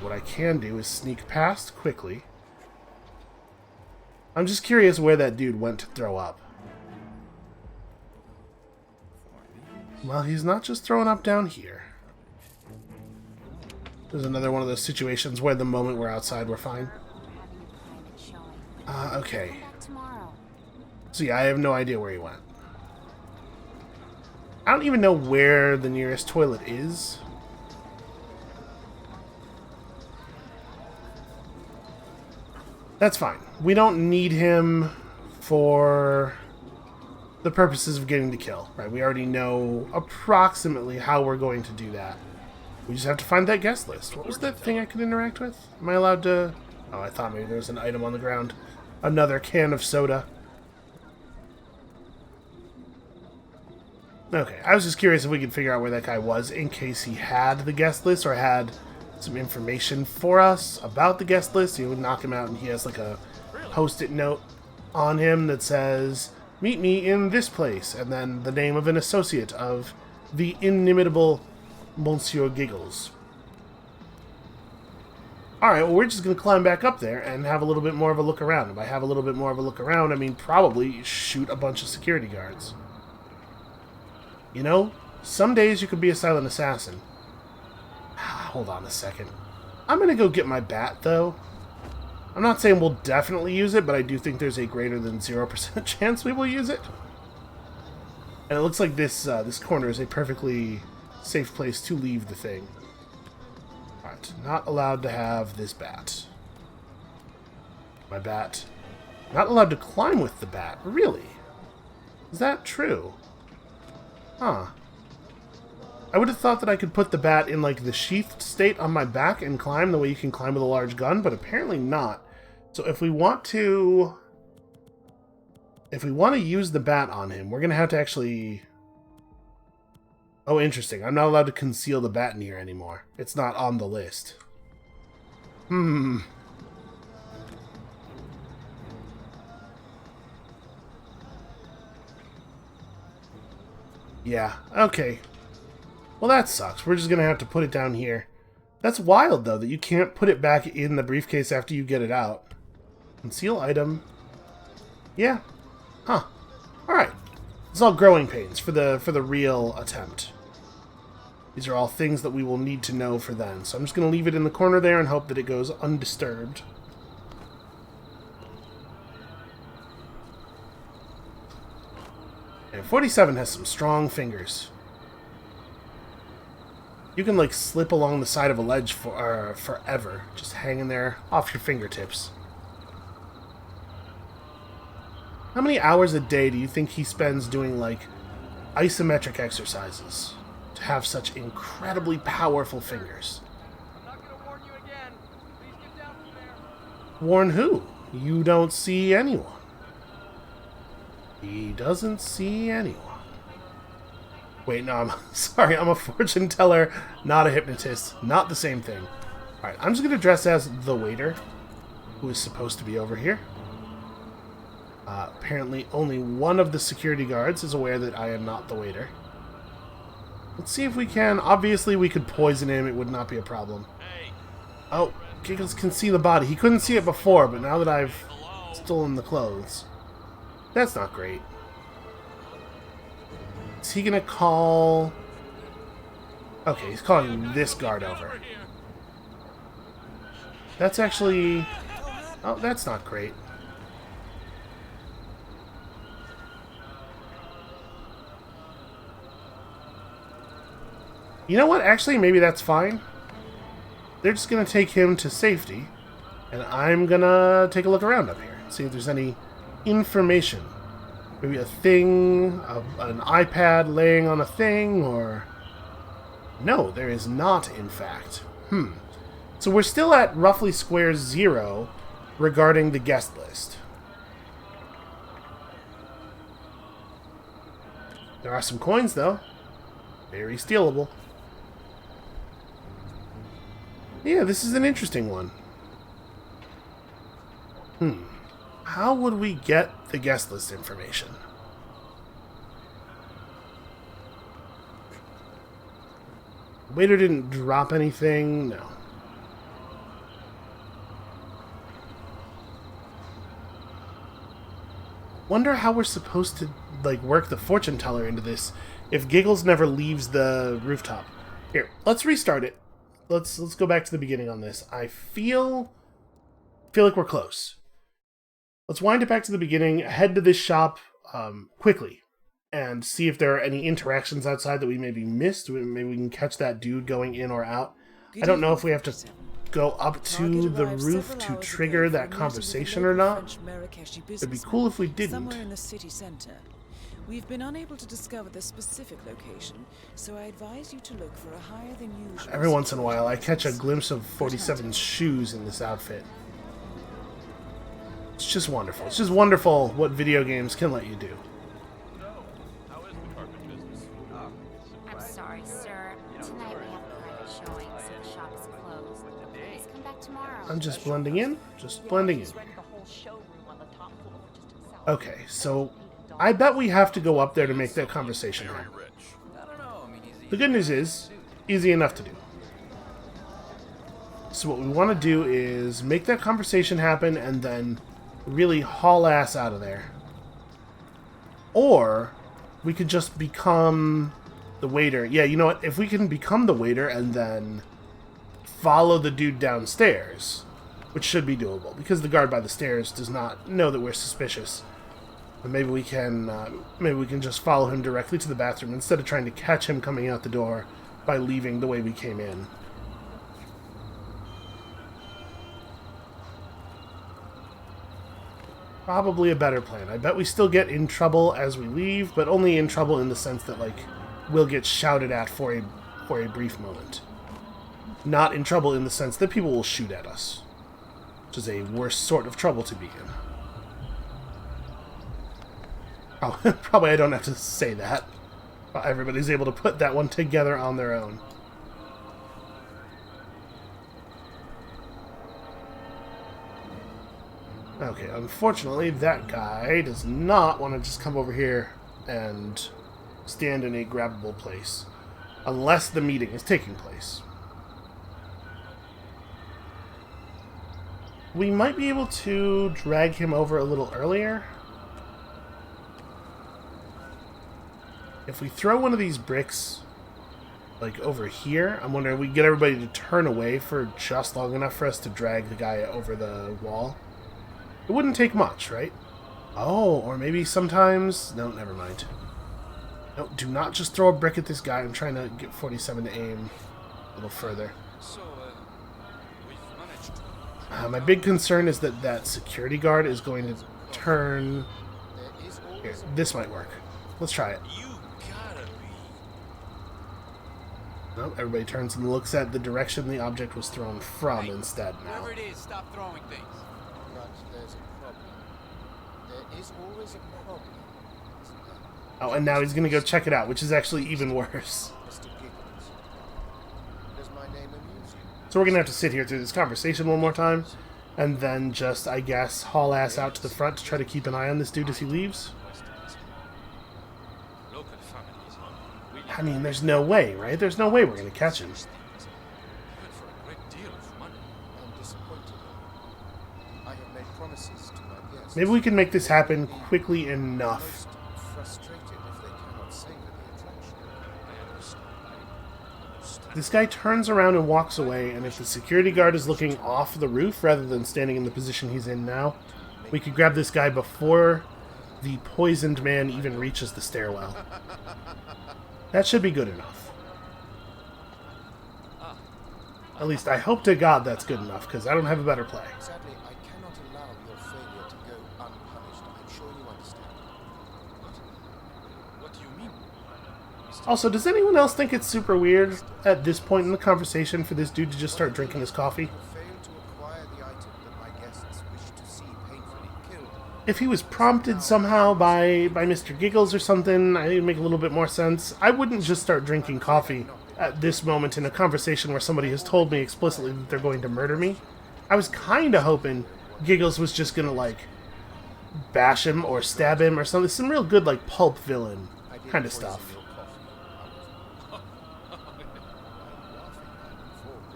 What I can do is sneak past quickly. I'm just curious where that dude went to throw up. Well, he's not just throwing up down here. There's another one of those situations where the moment we're outside, we're fine. Okay. So yeah, I have no idea where he went. I don't even know where the nearest toilet is. That's fine. We don't need him for the purposes of getting the kill, right? We already know approximately how we're going to do that. We just have to find that guest list. What was that thing I could interact with? Am I allowed to... Oh, I thought maybe there was an item on the ground. Another can of soda. Okay, I was just curious if we could figure out where that guy was in case he had the guest list or had some information for us about the guest list. You would knock him out and he has like a post-it note on him that says, "Meet me in this place," and then the name of an associate of the inimitable Monsieur Giggles. Alright, well, we're just going to climb back up there and have a little bit more of a look around. And by have a little bit more of a look around, I mean probably shoot a bunch of security guards. You know, some days you could be a silent assassin. Hold on a second. I'm going to go get my bat, though. I'm not saying we'll definitely use it, but I do think there's a greater than 0% chance we will use it. And it looks like this this corner is a perfectly safe place to leave the thing. Alright, not allowed to have this bat. My bat. Not allowed to climb with the bat. Really? Is that true? Huh. I would have thought that I could put the bat in like the sheathed state on my back and climb the way you can climb with a large gun, but apparently not. So if we want to use the bat on him, we're going to have to actually... Oh, interesting. I'm not allowed to conceal the bat in here anymore. It's not on the list. Yeah, okay. Well, that sucks. We're just going to have to put it down here. That's wild, though, that you can't put it back in the briefcase after you get it out. Conceal item. Yeah. Huh. Alright. It's all growing pains for the real attempt. These are all things that we will need to know for then. So I'm just going to leave it in the corner there and hope that it goes undisturbed. And 47 has some strong fingers. You can, like, slip along the side of a ledge for forever, just hanging there off your fingertips. How many hours a day do you think he spends doing, like, isometric exercises to have such incredibly powerful fingers? I'm not gonna warn you again. Please get down from there. Warn who? You don't see anyone. He doesn't see anyone. Wait, no, I'm sorry, I'm a fortune teller, not a hypnotist. Not the same thing. Alright, I'm just going to dress as the waiter, who is supposed to be over here. Apparently, only one of the security guards is aware that I am not the waiter. Let's see if we can. Obviously, we could poison him. It would not be a problem. Oh, Giggles can see the body. He couldn't see it before, but now that I've stolen the clothes. That's not great. Is he gonna call... Okay, he's calling this guard over. That's actually... Oh, that's not great. You know what? Actually, maybe that's fine. They're just gonna take him to safety, and I'm gonna take a look around up here. See if there's any information. Maybe a thing, an iPad laying on a thing, or... No, there is not, in fact. So we're still at roughly square zero regarding the guest list. There are some coins, though. Very stealable. Yeah, this is an interesting one. How would we get the guest list information? Waiter didn't drop anything? No. Wonder how we're supposed to, like, work the fortune teller into this if Giggles never leaves the rooftop. Here, let's restart it. Let's go back to the beginning on this. I feel like we're close. Let's wind it back to the beginning, head to this shop quickly, and see if there are any interactions outside that we maybe missed. Maybe we can catch that dude going in or out. I don't know if we have to go up to the roof to trigger that conversation or not. It'd be cool if we didn't. Somewhere in the city center. We've been unable to discover the specific location, so I advise you to look for a higher than usual... Every once in a while, I catch a glimpse of 47's shoes in this outfit. It's just wonderful. It's just wonderful what video games can let you do. I'm sorry, sir. Tonight we have a private showing, so the shop is closed. Please come back tomorrow. I'm just blending in. Just blending in. Okay, so I bet we have to go up there to make that conversation happen. The good news is, easy enough to do. So what we want to do is make that conversation happen and then really haul ass out of there. Or we could just become the waiter. Yeah, you know what? If we can become the waiter and then follow the dude downstairs, which should be doable, because the guard by the stairs does not know that we're suspicious. And maybe we can just follow him directly to the bathroom instead of trying to catch him coming out the door by leaving the way we came in. Probably a better plan. I bet we still get in trouble as we leave, but only in trouble in the sense that, like, we'll get shouted at for a brief moment. Not in trouble in the sense that people will shoot at us, which is a worse sort of trouble to be in. Oh, probably I don't have to say that. Everybody's able to put that one together on their own. Okay, unfortunately, that guy does not want to just come over here and stand in a grabbable place. Unless the meeting is taking place. We might be able to drag him over a little earlier. If we throw one of these bricks, like, over here, I'm wondering if we get everybody to turn away for just long enough for us to drag the guy over the wall. It wouldn't take much, right? Oh, or maybe sometimes... No, never mind. No, do not just throw a brick at this guy. I'm trying to get 47 to aim. a little further. So, we've managed to... My big concern is that that security guard is going to turn... Here, this might work. Let's try it. You gotta be... Nope, everybody turns and looks at the direction the object was thrown from instead now. Whatever it is, stop throwing things. But there's a problem. There is always a problem, isn't there? Oh, and now he's going to go check it out, which is actually even worse. Mr. Giggles, does my name amuse you? So we're going to have to sit here through this conversation one more time, and then just, I guess, haul ass out to the front to try to keep an eye on this dude as he leaves? Local families are willing I mean, there's no way, right? There's no way we're going to catch him. even for a great deal of money. I'm disappointed. I have made promises to my guests. Maybe we can make this happen quickly enough. Most frustrated if they cannot savor the attraction. I understand. This guy turns around and walks away, and if the security guard is looking off the roof rather than standing in the position he's in now, we could grab this guy before the poisoned man even reaches the stairwell. That should be good enough. At least I hope to God that's good enough, because I don't have a better play. Sadly, I cannot allow your failure to go unpunished. I'm sure you understand. What do you mean? Also, does anyone else think it's super weird at this point in the conversation for this dude to just start drinking his coffee? You failed to acquire the item that my guests wish to see painfully killed. If he was prompted somehow by Mr. Giggles or something, I think it'd make a little bit more sense. I wouldn't just start drinking coffee at this moment in a conversation where somebody has told me explicitly that they're going to murder me. I was kind of hoping Giggles was just going to, like, bash him or stab him or something. Some real good, like, pulp villain kind of stuff.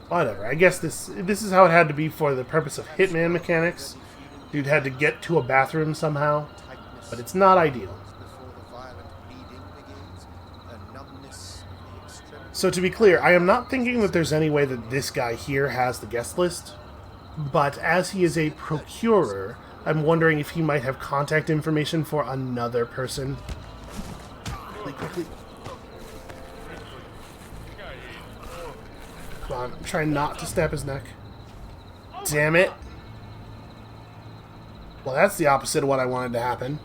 Whatever, I guess this is how it had to be for the purpose of Hitman mechanics. Dude had to get to a bathroom somehow, but it's not ideal. So to be clear, I am not thinking that there's any way that this guy here has the guest list, but as he is a procurer, I'm wondering if he might have contact information for another person. Quickly. Come on, try not to stab his neck. Damn it. Well, that's the opposite of what I wanted to happen.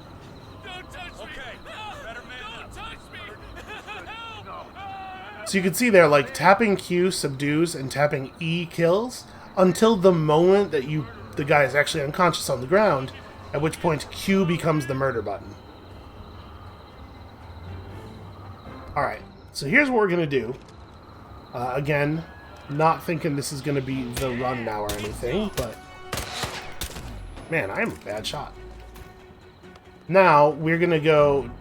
So you can see there, like, tapping Q subdues and tapping E kills until the moment that the guy is actually unconscious on the ground, at which point Q becomes the murder button. Alright, so here's what we're going to do. Again, not thinking this is going to be the run now or anything, but... Man, I am a bad shot. Now, we're going to go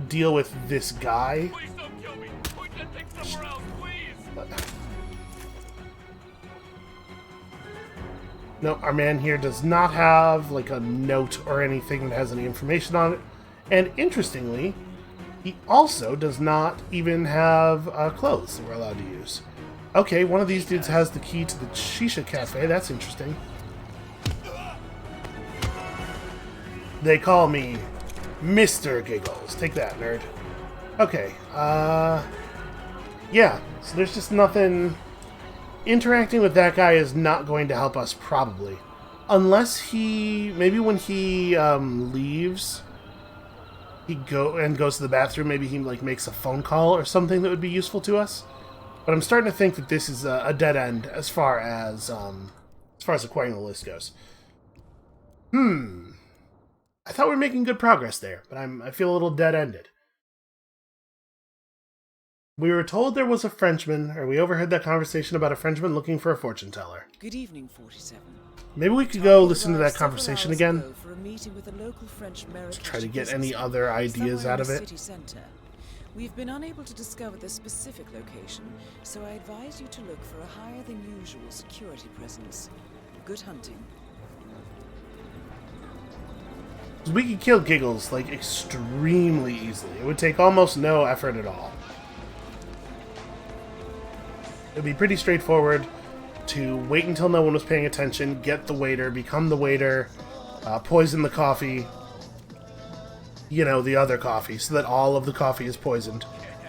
deal with this guy. Please don't kill me. Point that thing somewhere else, please. No, our man here does not have, like, a note or anything that has any information on it. And interestingly, he also does not even have clothes that we're allowed to use. Okay, one of these dudes has the key to the Shisha Cafe. That's interesting. They call me Mr. Giggles. Take that, nerd. Okay, yeah, so there's just nothing... Interacting with that guy is not going to help us, probably. Unless he... Maybe when he leaves, he goes to the bathroom, maybe he, like, makes a phone call or something that would be useful to us. But I'm starting to think that this is a dead end as far as acquiring the list goes. I thought we were making good progress there, but I feel a little dead-ended. We were told there was a Frenchman, or we overheard that conversation about a Frenchman looking for a fortune teller. Good evening, 47. Maybe we could go listen to that conversation again. For a meeting with a local French to try to get any other ideas out of it. City center. We've been unable to discover the specific location, so I advise you to look for a higher than usual security presence. Good hunting. We could kill Giggles, like, extremely easily. It would take almost no effort at all. It would be pretty straightforward to wait until no one was paying attention, get the waiter, become the waiter, poison the coffee, you know, the other coffee, so that all of the coffee is poisoned.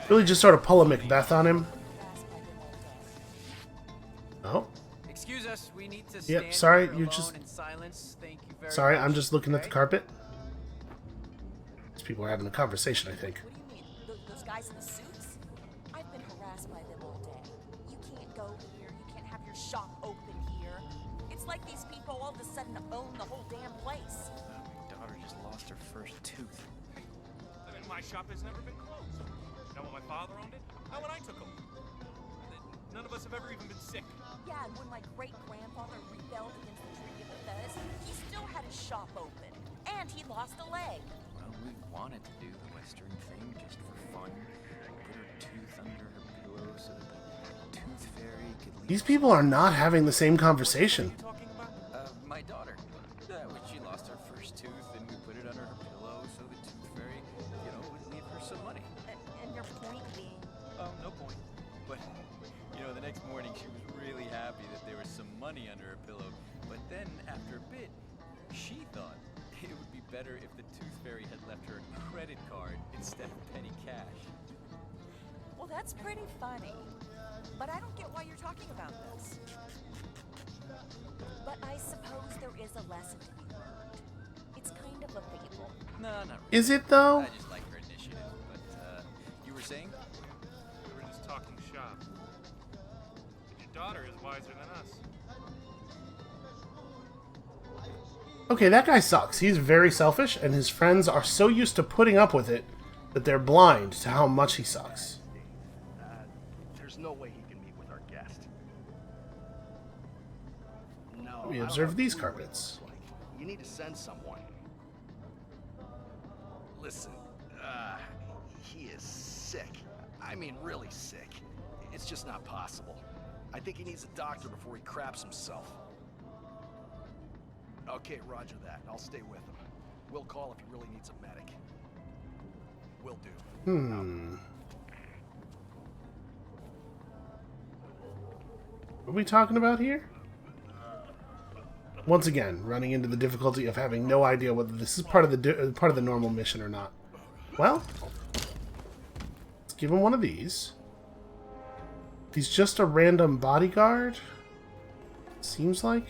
Really just sort of pull a Macbeth on him. Oh. Excuse us, we need to Yep, sorry, you're just... Sorry, I'm just looking at the carpet. These people are having a conversation, I think. What do you mean? Those guys in the suits? I've been harassed by them all day. You can't go here. You can't have your shop open here. It's like these people all of a sudden own the whole damn place. My daughter just lost her first tooth. I mean, my shop has never been closed. You know when my father owned it? How when I took over? None of us have ever even been sick. Yeah, and when my great-grandfather rebelled against the Treaty of the Fez, he still had his shop open. And he lost a leg. Well, we wanted to do the Western thing just for fun. Put her tooth under her pillow so that the tooth fairy could leave. These people are not having the same conversation. My daughter. When she lost her first tooth, and we put it under her pillow so the tooth fairy, would leave her some money. And your point being? Oh, no point. But, the next morning she was really happy that there was some money under her pillow. But then, after a bit, she thought it would be better if the tooth fairy had left her a credit card instead of petty cash. Well, that's pretty funny. But I don't get why you're talking about this. But I suppose there is a lesson to be learned. It's kind of a fable. No, not really. Is it, though? I just like her initiative. But, you were saying? We were just talking shop. Your daughter is wiser than us. Okay, that guy sucks. He's very selfish, and his friends are so used to putting up with it that they're blind to how much he sucks. There's no way he can meet with our guest. No. Let me observe these carpets. You need to send someone. Listen, he is sick. I mean, really sick. It's just not possible. I think he needs a doctor before he craps himself. Okay, roger that. I'll stay with him. We'll call if he really needs a medic. Will do. What are we talking about here? Once again, running into the difficulty of having no idea whether this is part of the normal mission or not. Well, let's give him one of these. He's just a random bodyguard. Seems like.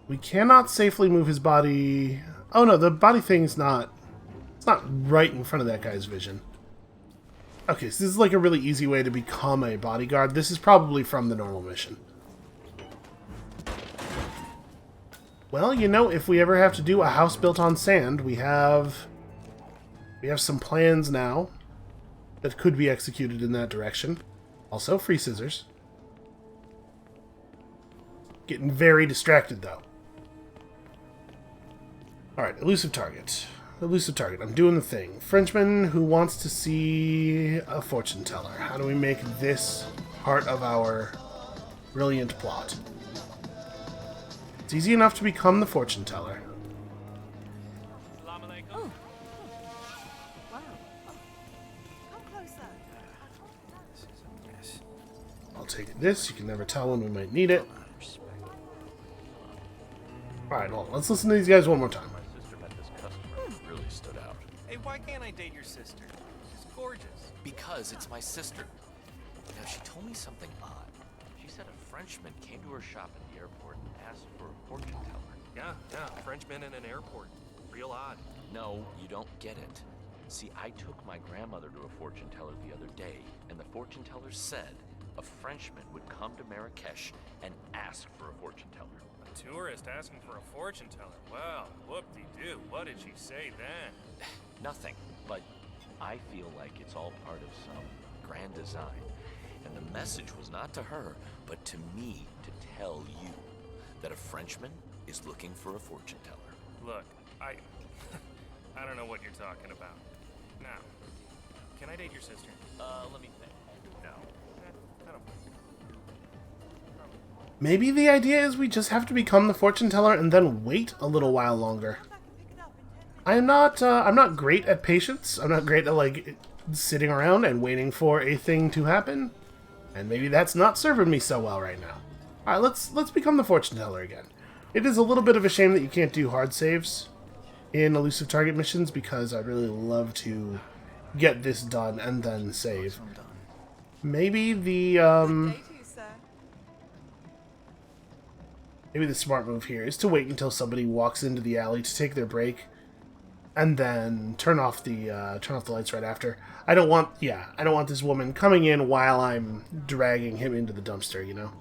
We cannot safely move his body. Oh no, the body thing's not. It's not right in front of that guy's vision. Okay, so this is like a really easy way to become a bodyguard. This is probably from the normal mission. Well, if we ever have to do a house built on sand, we have some plans now that could be executed in that direction. Also, free scissors. Getting very distracted, though. Alright, elusive target. Elusive target. I'm doing the thing. Frenchman who wants to see a fortune teller. How do we make this part of our brilliant plot? It's easy enough to become the fortune teller. Oh. Wow. Come closer. I'll take this. You can never tell when we might need it. Alright, hold on. Let's listen to these guys one more time. Really stood out. Hey, why can't I date your sister? She's gorgeous. Because it's my sister. Now, she told me something odd. She said a Frenchman came to her shop at the airport and asked for a fortune teller. Yeah, Frenchman in an airport. Real odd. No, you don't get it. See, I took my grandmother to a fortune teller the other day, and the fortune teller said a Frenchman would come to Marrakesh and ask for a fortune teller. A tourist asking for a fortune teller. Well, whoop-de-doo. What did she say then? Nothing, but I feel like it's all part of some grand design. And the message was not to her, but to me to tell you that a Frenchman is looking for a fortune teller. Look, I don't know what you're talking about. Now, can I date your sister? Let me think. No. I don't think. Maybe the idea is we just have to become the fortune teller and then wait a little while longer. I'm not great at patience. I'm not great at sitting around and waiting for a thing to happen. And maybe that's not serving me so well right now. Alright, let's become the fortune teller again. It is a little bit of a shame that you can't do hard saves in elusive target missions because I'd really love to get this done and then save. Maybe the, maybe the smart move here is to wait until somebody walks into the alley to take their break, and then turn off the lights right after. I don't want this woman coming in while I'm dragging him into the dumpster, you know?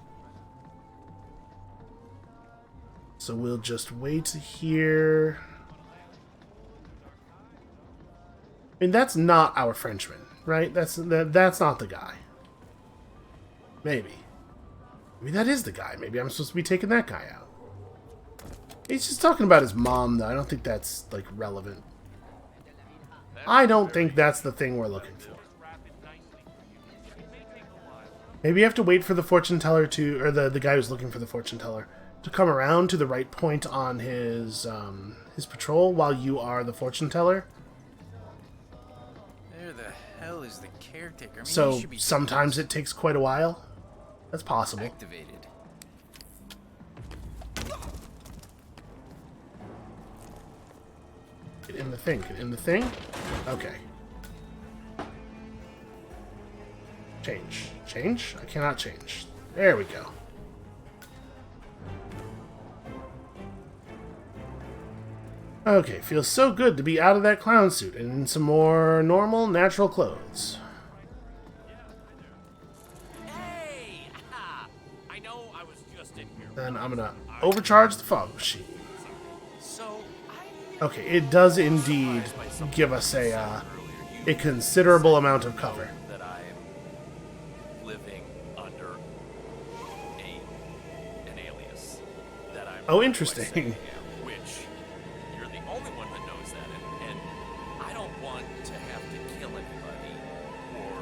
So we'll just wait here. I mean, that's not our Frenchman, right? That's not the guy. Maybe that is the guy. Maybe I'm supposed to be taking that guy out. He's just talking about his mom, though. I don't think that's, like, relevant. I don't think that's the thing we're looking for. Maybe you have to wait for the fortune teller to, or the guy who's looking for the fortune teller to come around to the right point on his patrol while you are the fortune teller. Where the hell is the caretaker? I mean, So sometimes it takes quite a while. That's possible. Activated. Get in the thing. Get in the thing. Okay. Change. Change? I cannot change. There we go. Okay, feels so good to be out of that clown suit and in some more normal, natural clothes. Hey! I know I was just in here. Then I'm gonna overcharge the fog machine. Okay, it does indeed give us a considerable amount of cover. That I'm living under an alias. That I'm Oh, interesting. Which you're the only one that knows that, and I don't want to have to kill anybody or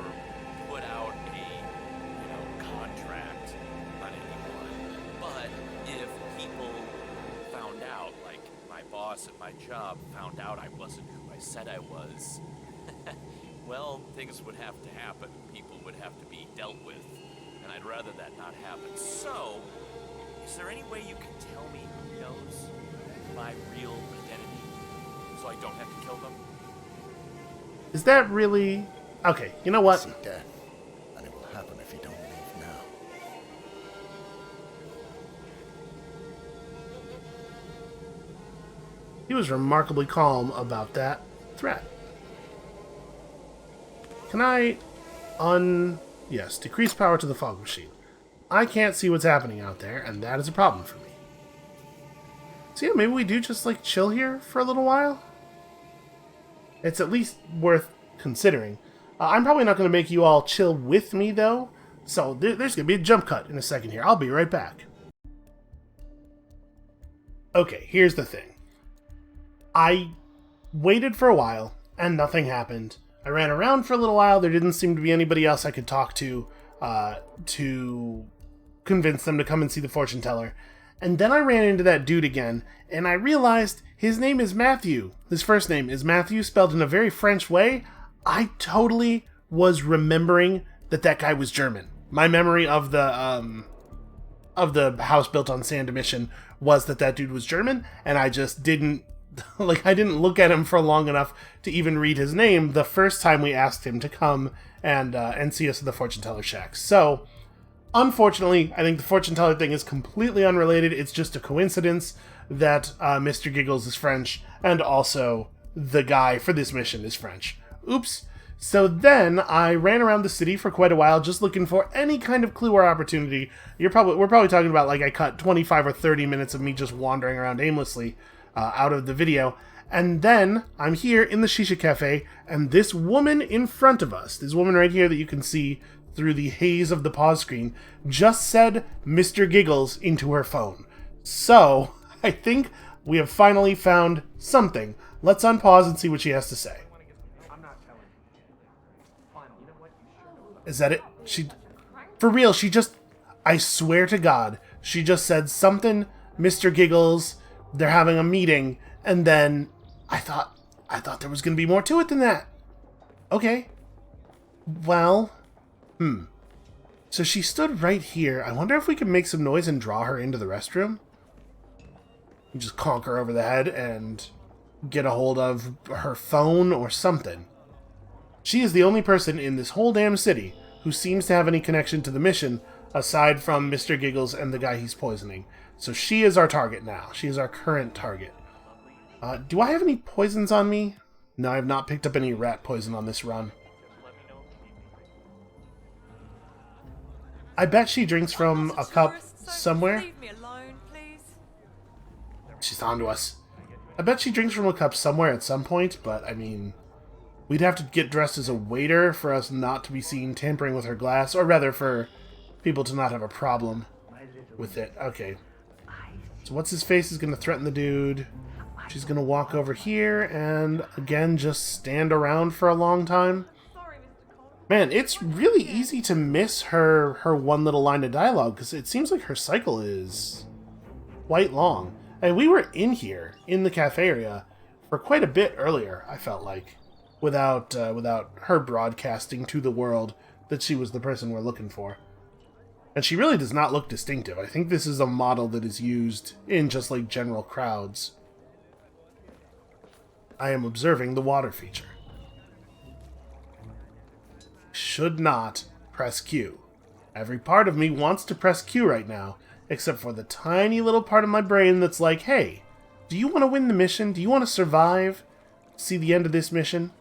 put out a contract on anyone. But if people found out, like my boss at my job found out I wasn't who I said I was, well, things would have to happen. People would have to be dealt with, and I'd rather that not happen. So, is there any way you can tell me who knows my real identity, so I don't have to kill them? Is that really... Okay, you know what? See death, and it will happen if you don't leave now. He was remarkably calm about that threat. Can I Yes, decrease power to the fog machine. I can't see what's happening out there, and that is a problem for me. So yeah, maybe we do just, like, chill here for a little while? It's at least worth considering. I'm probably not going to make you all chill with me, though. So there's going to be a jump cut in a second here. I'll be right back. Okay, here's the thing. I waited for a while, and nothing happened. I ran around for a little while. There didn't seem to be anybody else I could talk to convince them to come and see the fortune teller. And then I ran into that dude again, and I realized his name is Matthew. His first name is Matthew, spelled in a very French way. I totally was remembering that guy was German. My memory of the house built on sand mission was that dude was German, and I just didn't I didn't look at him for long enough to even read his name the first time we asked him to come and see us at the fortune teller shack. So, unfortunately, I think the fortune teller thing is completely unrelated. It's just a coincidence that Mr. Giggles is French, and also the guy for this mission is French. Oops. So then I ran around the city for quite a while, just looking for any kind of clue or opportunity. We're probably talking about, like, I cut 25 or 30 minutes of me just wandering around aimlessly out of the video. And then I'm here in the Shisha Cafe, and this woman in front of us, this woman right here that you can see through the haze of the pause screen, just said Mr. Giggles into her phone. So, I think we have finally found something. Let's unpause and see what she has to say. Is that it? For real, I swear to God, she just said something, Mr. Giggles, they're having a meeting, and then I thought there was going to be more to it than that. Okay. Well, So she stood right here. I wonder if we can make some noise and draw her into the restroom. Just conk her over the head and get a hold of her phone or something. She is the only person in this whole damn city who seems to have any connection to the mission, aside from Mr. Giggles and the guy he's poisoning. So she is our target now. She is our current target. Do I have any poisons on me? No, I have not picked up any rat poison on this run. I bet she drinks from a cup somewhere. Leave me alone, please. She's on to us. I bet she drinks from a cup somewhere at some point, but, I mean, we'd have to get dressed as a waiter for us not to be seen tampering with her glass, or rather for people to not have a problem with it. Okay. So what's his face is going to threaten the dude. She's going to walk over here and, again, just stand around for a long time. Man, it's really easy to miss her one little line of dialogue, because it seems like her cycle is quite long. And we were in here, in the cafe area, for quite a bit earlier, I felt like, without her broadcasting to the world that she was the person we're looking for. And she really does not look distinctive. I think this is a model that is used in just like general crowds. I am observing the water feature. Should not press Q. Every part of me wants to press Q right now, except for the tiny little part of my brain that's like, hey, do you want to win the mission? Do you want to survive? See the end of this mission?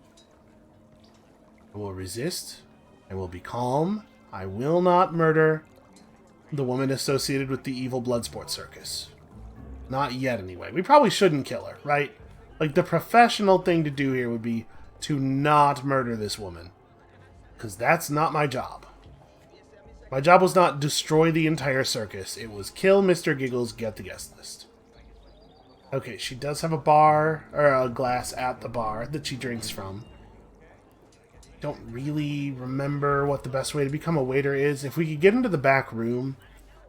I will resist. I will be calm. I will not murder the woman associated with the evil Bloodsport circus. Not yet, anyway. We probably shouldn't kill her, right? Like, the professional thing to do here would be to not murder this woman. Because that's not my job. My job was not destroy the entire circus. It was kill Mr. Giggles, get the guest list. Okay, she does have a bar, or a glass at the bar that she drinks from. Don't really remember what the best way to become a waiter is. If we could get into the back room,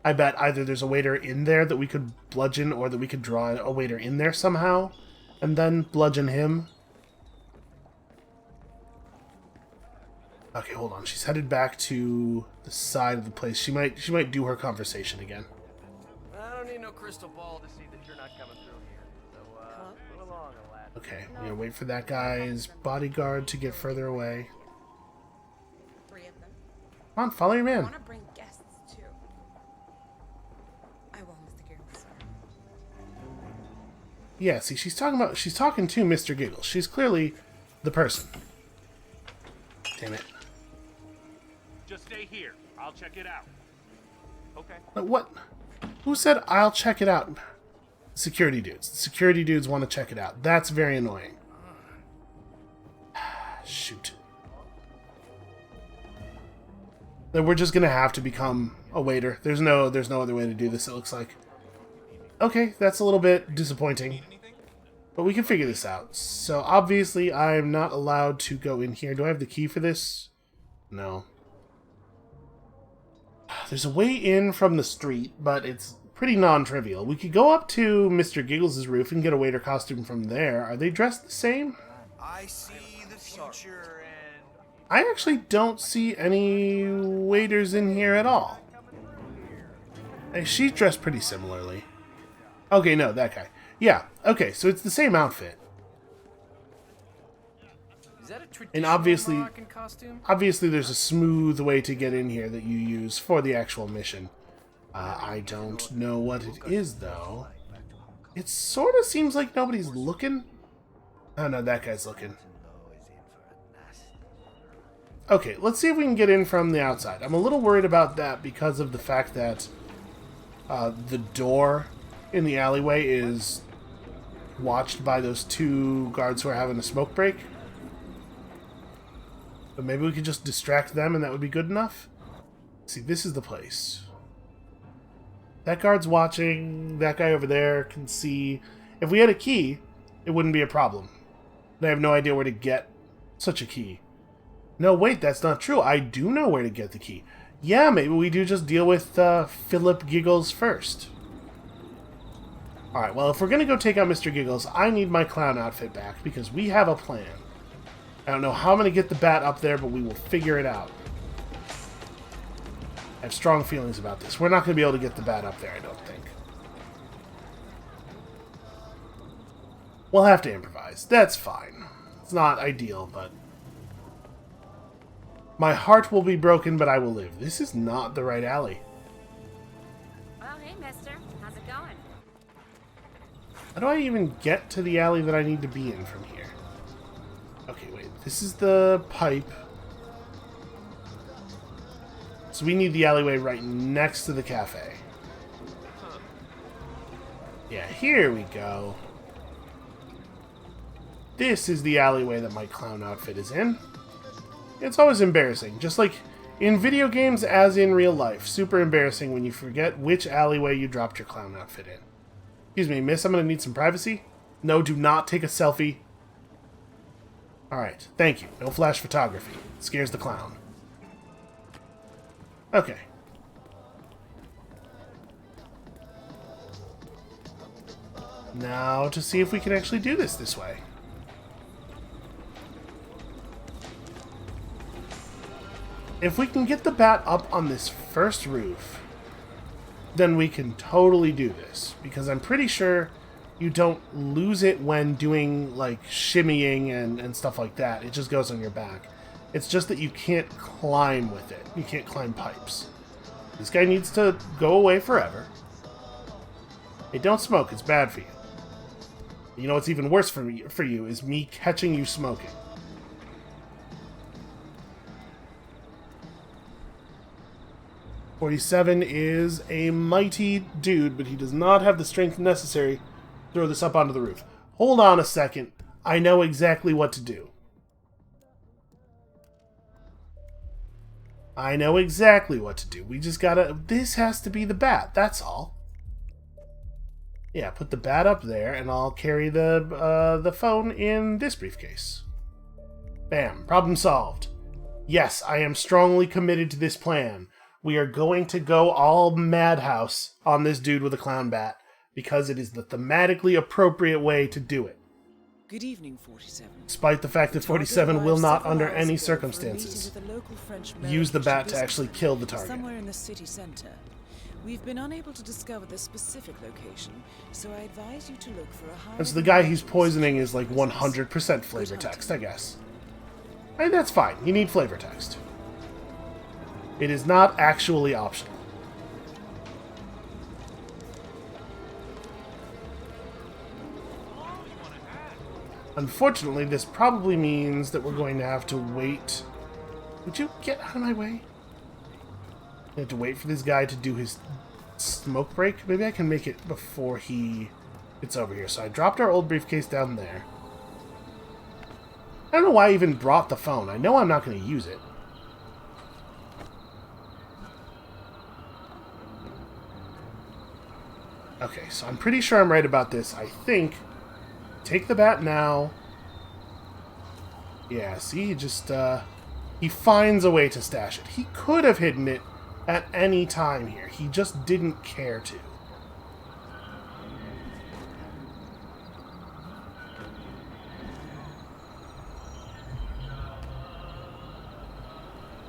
I bet either there's a waiter in there that we could bludgeon, or that we could draw a waiter in there somehow, and then bludgeon him. Okay, hold on. She's headed back to the side of the place. She might do her conversation again. I don't need no crystal ball to see that you're not coming through here. So, move along, lad. Okay, we're gonna wait for that guy's bodyguard to get further away. 3 of them. Come on, follow your man. I want to bring guests too. I will, Mr. Giggles. Yeah, see, she's talking to Mr. Giggles. She's clearly the person. Damn it. Just stay here. I'll check it out. Okay. What? Who said I'll check it out? Security dudes. The security dudes want to check it out. That's very annoying. Shoot. Then we're just gonna have to become a waiter. There's no other way to do this, it looks like. Okay, that's a little bit disappointing. But we can figure this out. So obviously I'm not allowed to go in here. Do I have the key for this? No. There's a way in from the street, but it's pretty non-trivial. We could go up to Mr. Giggles's roof and get a waiter costume from there. Are they dressed the same? I see the future and... I actually don't see any waiters in here at all. Hey, she's dressed pretty similarly. Okay, no, that guy. Yeah, okay, so it's the same outfit. Is that a traditional And obviously, Moroccan costume? obviously there's a smooth way to get in here that you use for the actual mission. I don't know what it is, though. It sort of seems like nobody's looking. Oh, no, that guy's looking. Okay, let's see if we can get in from the outside. I'm a little worried about that because of the fact that the door in the alleyway is watched by those 2 guards who are having a smoke break. But maybe we could just distract them and that would be good enough. See, this is the place. That guard's watching. That guy over there can see. If we had a key, it wouldn't be a problem. But I have no idea where to get such a key. No, wait, that's not true. I do know where to get the key. Yeah, maybe we do just deal with Philip Giggles first. Alright, well, if we're going to go take out Mr. Giggles, I need my clown outfit back, because we have a plan. I don't know how I'm going to get the bat up there, but we will figure it out. I have strong feelings about this. We're not going to be able to get the bat up there, I don't think. We'll have to improvise. That's fine. It's not ideal, but... My heart will be broken, but I will live. This is not the right alley. Well, hey, mister. How's it going? How do I even get to the alley that I need to be in from here? Okay, wait. This is the pipe. So we need the alleyway right next to the cafe. Yeah, here we go. This is the alleyway that my clown outfit is in. It's always embarrassing, just like in video games as in real life. Super embarrassing when you forget which alleyway you dropped your clown outfit in. Excuse me, miss, I'm gonna need some privacy. No, do not take a selfie. Alright, thank you. No flash photography. It scares the clown. Okay. Now to see if we can actually do this way. If we can get the bat up on this first roof, then we can totally do this. Because I'm pretty sure you don't lose it when doing, like, shimmying and stuff like that. It just goes on your back. It's just that you can't climb with it. You can't climb pipes. This guy needs to go away forever. Hey, don't smoke. It's bad for you. You know what's even worse for you is me catching you smoking. .47 is a mighty dude, but he does not have the strength necessary to throw this up onto the roof. Hold on a second. I know exactly what to do. I know exactly what to do. We just gotta... This has to be the bat, that's all. Yeah, put the bat up there, and I'll carry the phone in this briefcase. Bam, problem solved. Yes, I am strongly committed to this plan. We are going to go all madhouse on this dude with a clown bat, because it is the thematically appropriate way to do it. Good evening, 47. Despite the fact that 47 will not, under any circumstances, use the bat to actually kill the target. Somewhere in the city center. We've been unable to discover the specific location, so I advise you to look for a high... And so the guy he's poisoning is like 100% flavor text, I guess. And that's fine. You need flavor text. It is not actually optional. Unfortunately, this probably means that we're going to have to wait. Would you get out of my way? I have to wait for this guy to do his smoke break. Maybe I can make it before he gets over here. So I dropped our old briefcase down there. I don't know why I even brought the phone. I know I'm not going to use it. Okay, so I'm pretty sure I'm right about this. I think... Take the bat now. Yeah, see, he just, he finds a way to stash it. He could have hidden it at any time here. He just didn't care to.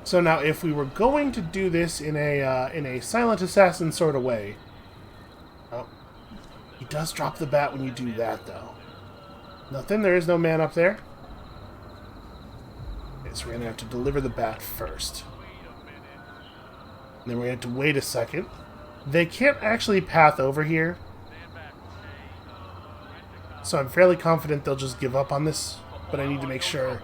So now, if we were going to do this in a silent assassin sort of way... Oh. He does drop the bat when you do that, though. Nothing? There is no man up there? Okay, so we're going to have to deliver the bat first. And then we're going to have to wait a second. They can't actually path over here. So I'm fairly confident they'll just give up on this. But I need to make sure...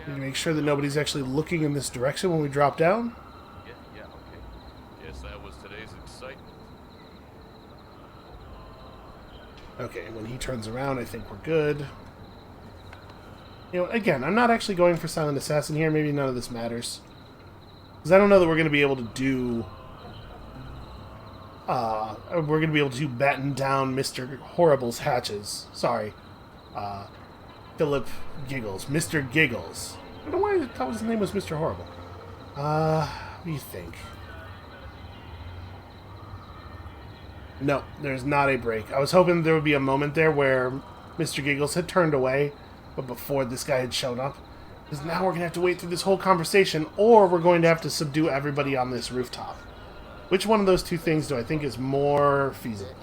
Need to make sure that nobody's actually looking in this direction when we drop down. Yeah, okay. Guess that was today's excitement. Okay, when he turns around, I think we're good. You know, again, I'm not actually going for Silent Assassin here. Maybe none of this matters. Because I don't know that we're going to be able to do... we're going to be able to batten down Mr. Horrible's hatches. Sorry. Philip Giggles. Mr. Giggles. I don't know why I thought his name was Mr. Horrible. What do you think? No, there's not a break. I was hoping there would be a moment there where Mr. Giggles had turned away, but before this guy had shown up. Because now we're going to have to wait through this whole conversation, or we're going to have to subdue everybody on this rooftop. Which one of those two things do I think is more feasible?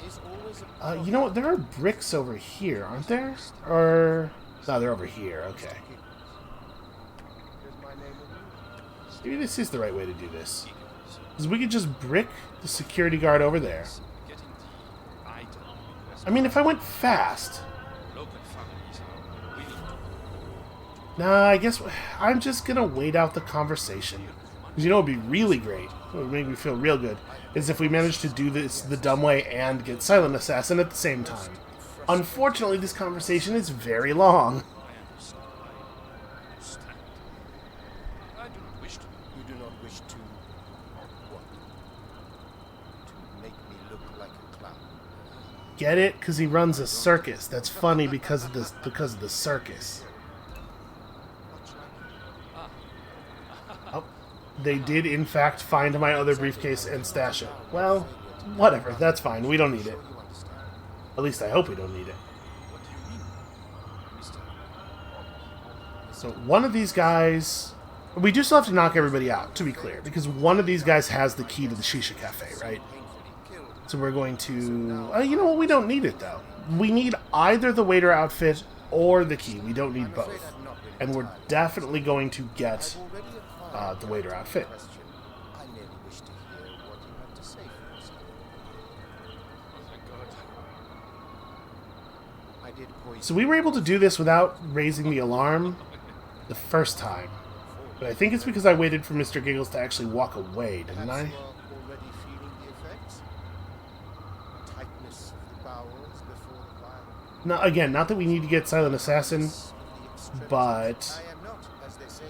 You know what? There are bricks over here, aren't there? Or... No, they're over here. Okay. Maybe this is the right way to do this. Because we could just brick the security guard over there. I mean, if I went fast... Nah, I guess I'm just gonna wait out the conversation. Because you know what would be really great, it would make me feel real good, is if we managed to do this the dumb way and get Silent Assassin at the same time. Unfortunately, this conversation is very long. You do not wish to... what? To make me look like a clown. Get it? Because he runs a circus. That's funny because of the circus. Oh, they did in fact find my other briefcase and stash it. Well, whatever. That's fine. We don't need it. At least I hope we don't need it. So one of these guys... We do still have to knock everybody out, to be clear, because one of these guys has the key to the Shisha Cafe, right? So we're going to... you know what? We don't need it, though. We need either the waiter outfit or the key. We don't need both. And we're definitely going to get the waiter outfit. I merely wish to hear what you have to say for yourself. I did poison. So we were able to do this without raising the alarm the first time. But I think it's because I waited for Mr. Giggles to actually walk away, didn't I? Already feeling the effects? Tightness of the bowels before the violence. Now, again, not that we need to get Silent Assassin, but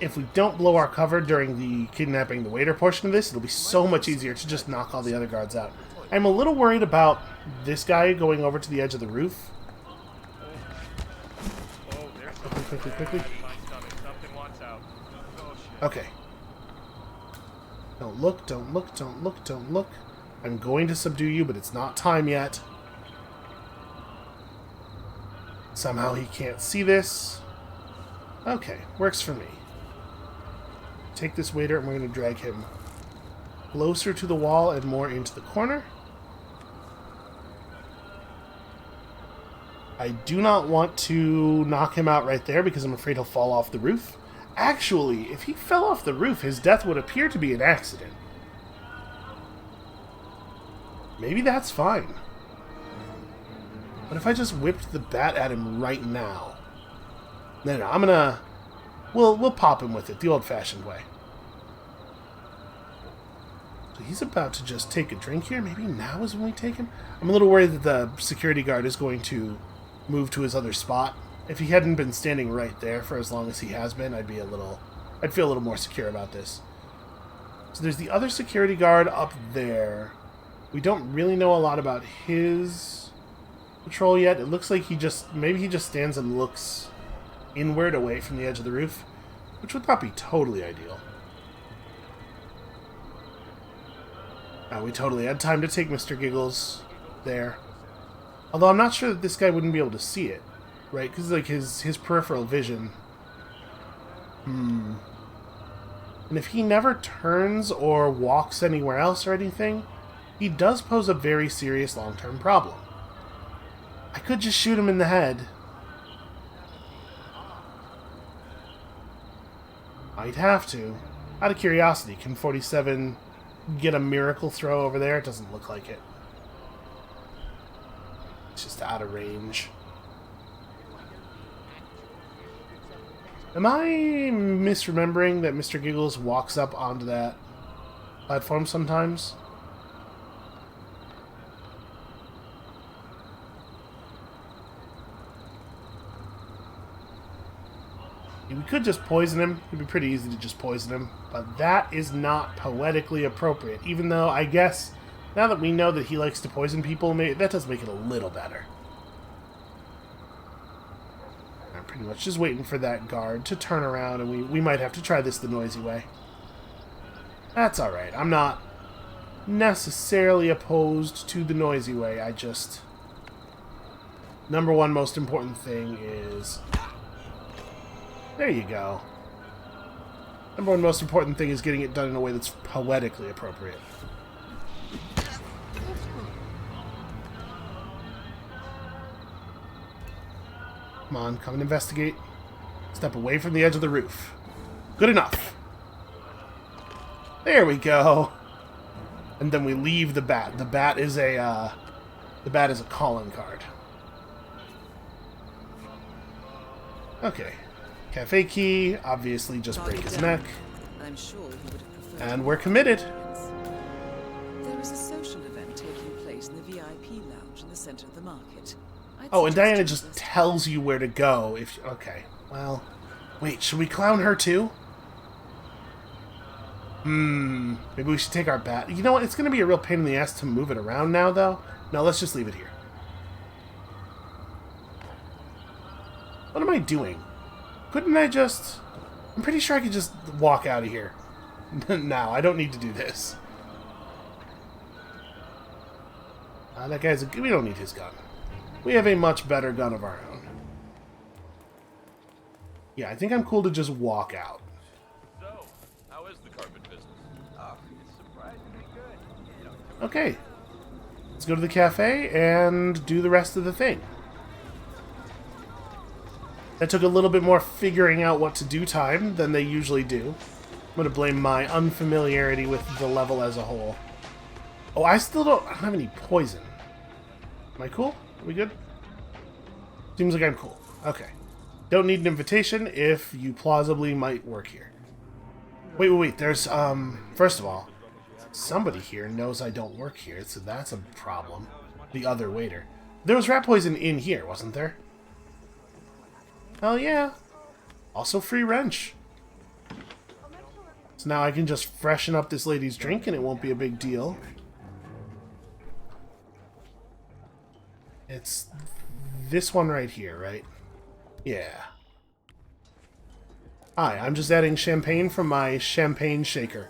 if we don't blow our cover during the kidnapping the waiter portion of this, it'll be so much easier to just knock all the other guards out. I'm a little worried about this guy going over to the edge of the roof. Quickly. Okay. Don't look. I'm going to subdue you, but it's not time yet. Somehow he can't see this. Okay, works for me. Take this waiter and we're going to drag him closer to the wall and more into the corner. I do not want to knock him out right there because I'm afraid he'll fall off the roof. Actually, if he fell off the roof, his death would appear to be an accident. Maybe that's fine. What if I just whipped the bat at him right now? No, I'm gonna... We'll pop him with it, the old-fashioned way. So he's about to just take a drink here. Maybe now is when we take him? I'm a little worried that the security guard is going to move to his other spot. If he hadn't been standing right there for as long as he has been, I'd feel a little more secure about this. So there's the other security guard up there. We don't really know a lot about his patrol yet. It looks like maybe he just stands and looks inward away from the edge of the roof, which would not be totally ideal. We totally had time to take Mr. Giggles there. Although I'm not sure that this guy wouldn't be able to see it, right? Because like his peripheral vision. And if he never turns or walks anywhere else or anything, he does pose a very serious long-term problem. I could just shoot him in the head. Might have to. Out of curiosity, can 47 get a miracle throw over there? It doesn't look like it. It's just out of range. Am I misremembering that Mr. Giggles walks up onto that platform sometimes? We could just poison him. It'd be pretty easy to just poison him. But that is not poetically appropriate. Even though, I guess, now that we know that he likes to poison people, that does make it a little better. I'm pretty much just waiting for that guard to turn around, and we might have to try this the noisy way. That's alright. I'm not necessarily opposed to the noisy way. I just... Number one most important thing is... There you go. Number one most important thing is getting it done in a way that's poetically appropriate. Come on, come and investigate. Step away from the edge of the roof. Good enough. There we go. And then we leave the bat. The bat is a calling card. Okay. Cafe key, obviously just break his neck. I'm sure he would have preferred. And we're committed. There is a social event taking place in the VIP lounge in the center of the market. Oh, and Diana just tells you where to go if... Okay, well... Wait, should we clown her too? Maybe we should take our bat. You know what? It's going to be a real pain in the ass to move it around now, though. No, let's just leave it here. What am I doing? Couldn't I just... I'm pretty sure I could just walk out of here. No, I don't need to do this. That guy's a... We don't need his gun. We have a much better gun of our own. Yeah, I think I'm cool to just walk out. So, how is the carpet business? Oh, it's surprisingly good. Okay. Let's go to the cafe and do the rest of the thing. That took a little bit more figuring out what to do time than they usually do. I'm going to blame my unfamiliarity with the level as a whole. Oh, I don't have any poison. Am I cool? Are we good? Seems like I'm cool. Okay. Don't need an invitation if you plausibly might work here. Wait. There's, first of all, somebody here knows I don't work here, so that's a problem. The other waiter. There was rat poison in here, wasn't there? Hell yeah. Also free wrench. So now I can just freshen up this lady's drink and it won't be a big deal. It's this one right here, right? Yeah. Hi, I'm just adding champagne from my champagne shaker.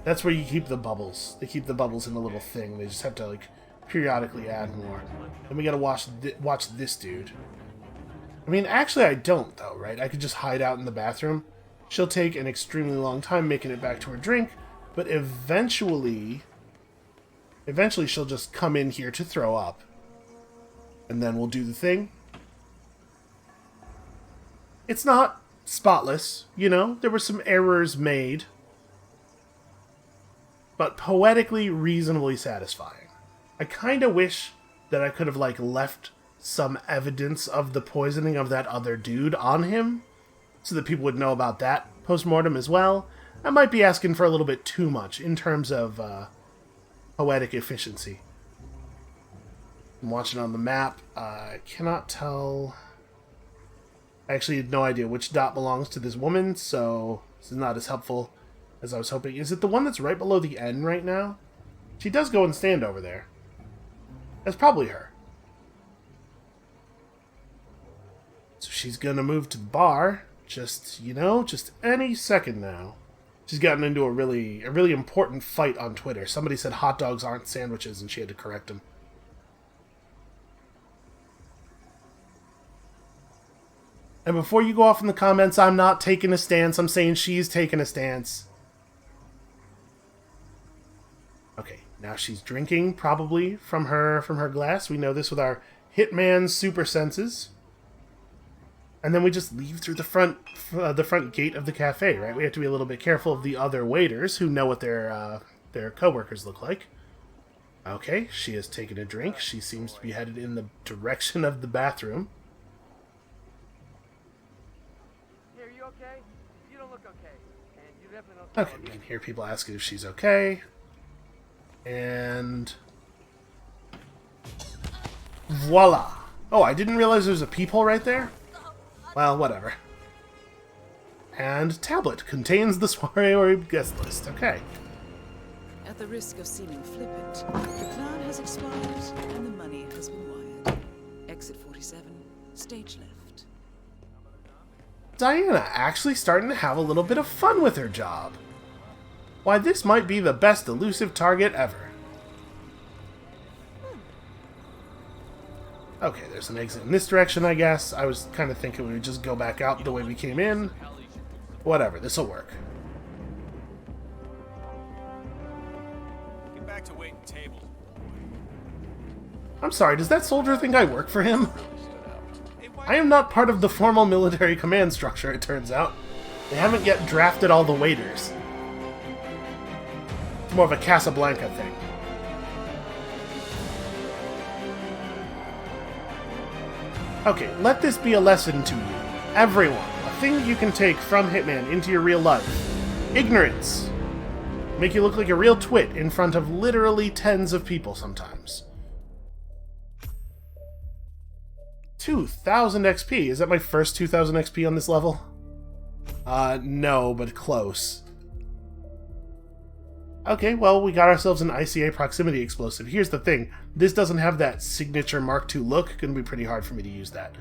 That's where you keep the bubbles. They keep the bubbles in a little thing. They just have to, like, periodically add more. Then we gotta watch this dude. I mean, actually I don't, though, right? I could just hide out in the bathroom. She'll take an extremely long time making it back to her drink, but eventually she'll just come in here to throw up. And then we'll do the thing. It's not spotless, you know? There were some errors made. But poetically, reasonably satisfying. I kind of wish that I could have, like, left some evidence of the poisoning of that other dude on him, so that people would know about that post-mortem as well. I might be asking for a little bit too much in terms of poetic efficiency. I'm watching on the map. I cannot tell... I actually had no idea which dot belongs to this woman, so this is not as helpful as I was hoping. Is it the one that's right below the N right now? She does go and stand over there. That's probably her. So she's gonna move to the bar. Just, you know, just any second now. She's gotten into a really important fight on Twitter. Somebody said hot dogs aren't sandwiches, and she had to correct him. And before you go off in the comments, I'm not taking a stance. I'm saying she's taking a stance. Okay, now she's drinking, probably, from her glass. We know this with our Hitman super senses. And then we just leave through the front gate of the cafe, right? We have to be a little bit careful of the other waiters who know what their coworkers look like. Okay, she has taken a drink. She seems to be headed in the direction of the bathroom. Hey, are you okay? You don't look okay. And you definitely don't Okay, we can hear people asking if she's okay. And... voila! Oh, I didn't realize there was a peephole right there? Well, whatever. And tablet contains the soiree or guest list. Okay. At the risk of seeming flippant, the plan has expired and the money has been wired. Exit 47, stage left. Diana actually starting to have a little bit of fun with her job. Why, this might be the best elusive target ever. Okay, there's an exit in this direction, I guess. I was kind of thinking we would just go back out the way we came in. Whatever, this'll work. Get back to waiting tables. I'm sorry, does that soldier think I work for him? Hey, why I am not part of the formal military command structure, it turns out. They haven't yet drafted all the waiters. It's more of a Casablanca thing. Okay, let this be a lesson to you. Everyone, a thing that you can take from Hitman into your real life. Ignorance. Make you look like a real twit in front of literally tens of people sometimes. 2,000 XP. Is that my first 2,000 XP on this level? No, but close. Okay, well, we got ourselves an ICA proximity explosive. Here's the thing. This doesn't have that signature Mark II look. Gonna be pretty hard for me to use that.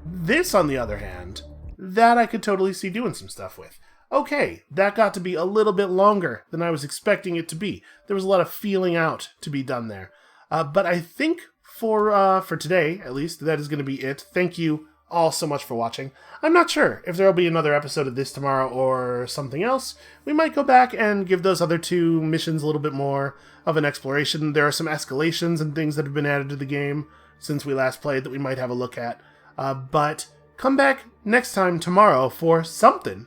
This, on the other hand, that I could totally see doing some stuff with. Okay, that got to be a little bit longer than I was expecting it to be. There was a lot of feeling out to be done there. But I think for today, at least, that is going to be it. Thank you all so much for watching. I'm not sure if there will be another episode of this tomorrow or something else. We might go back and give those other two missions a little bit more of an exploration. There are some escalations and things that have been added to the game since we last played that we might have a look at. But come back next time tomorrow for something,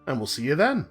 and we'll see you then.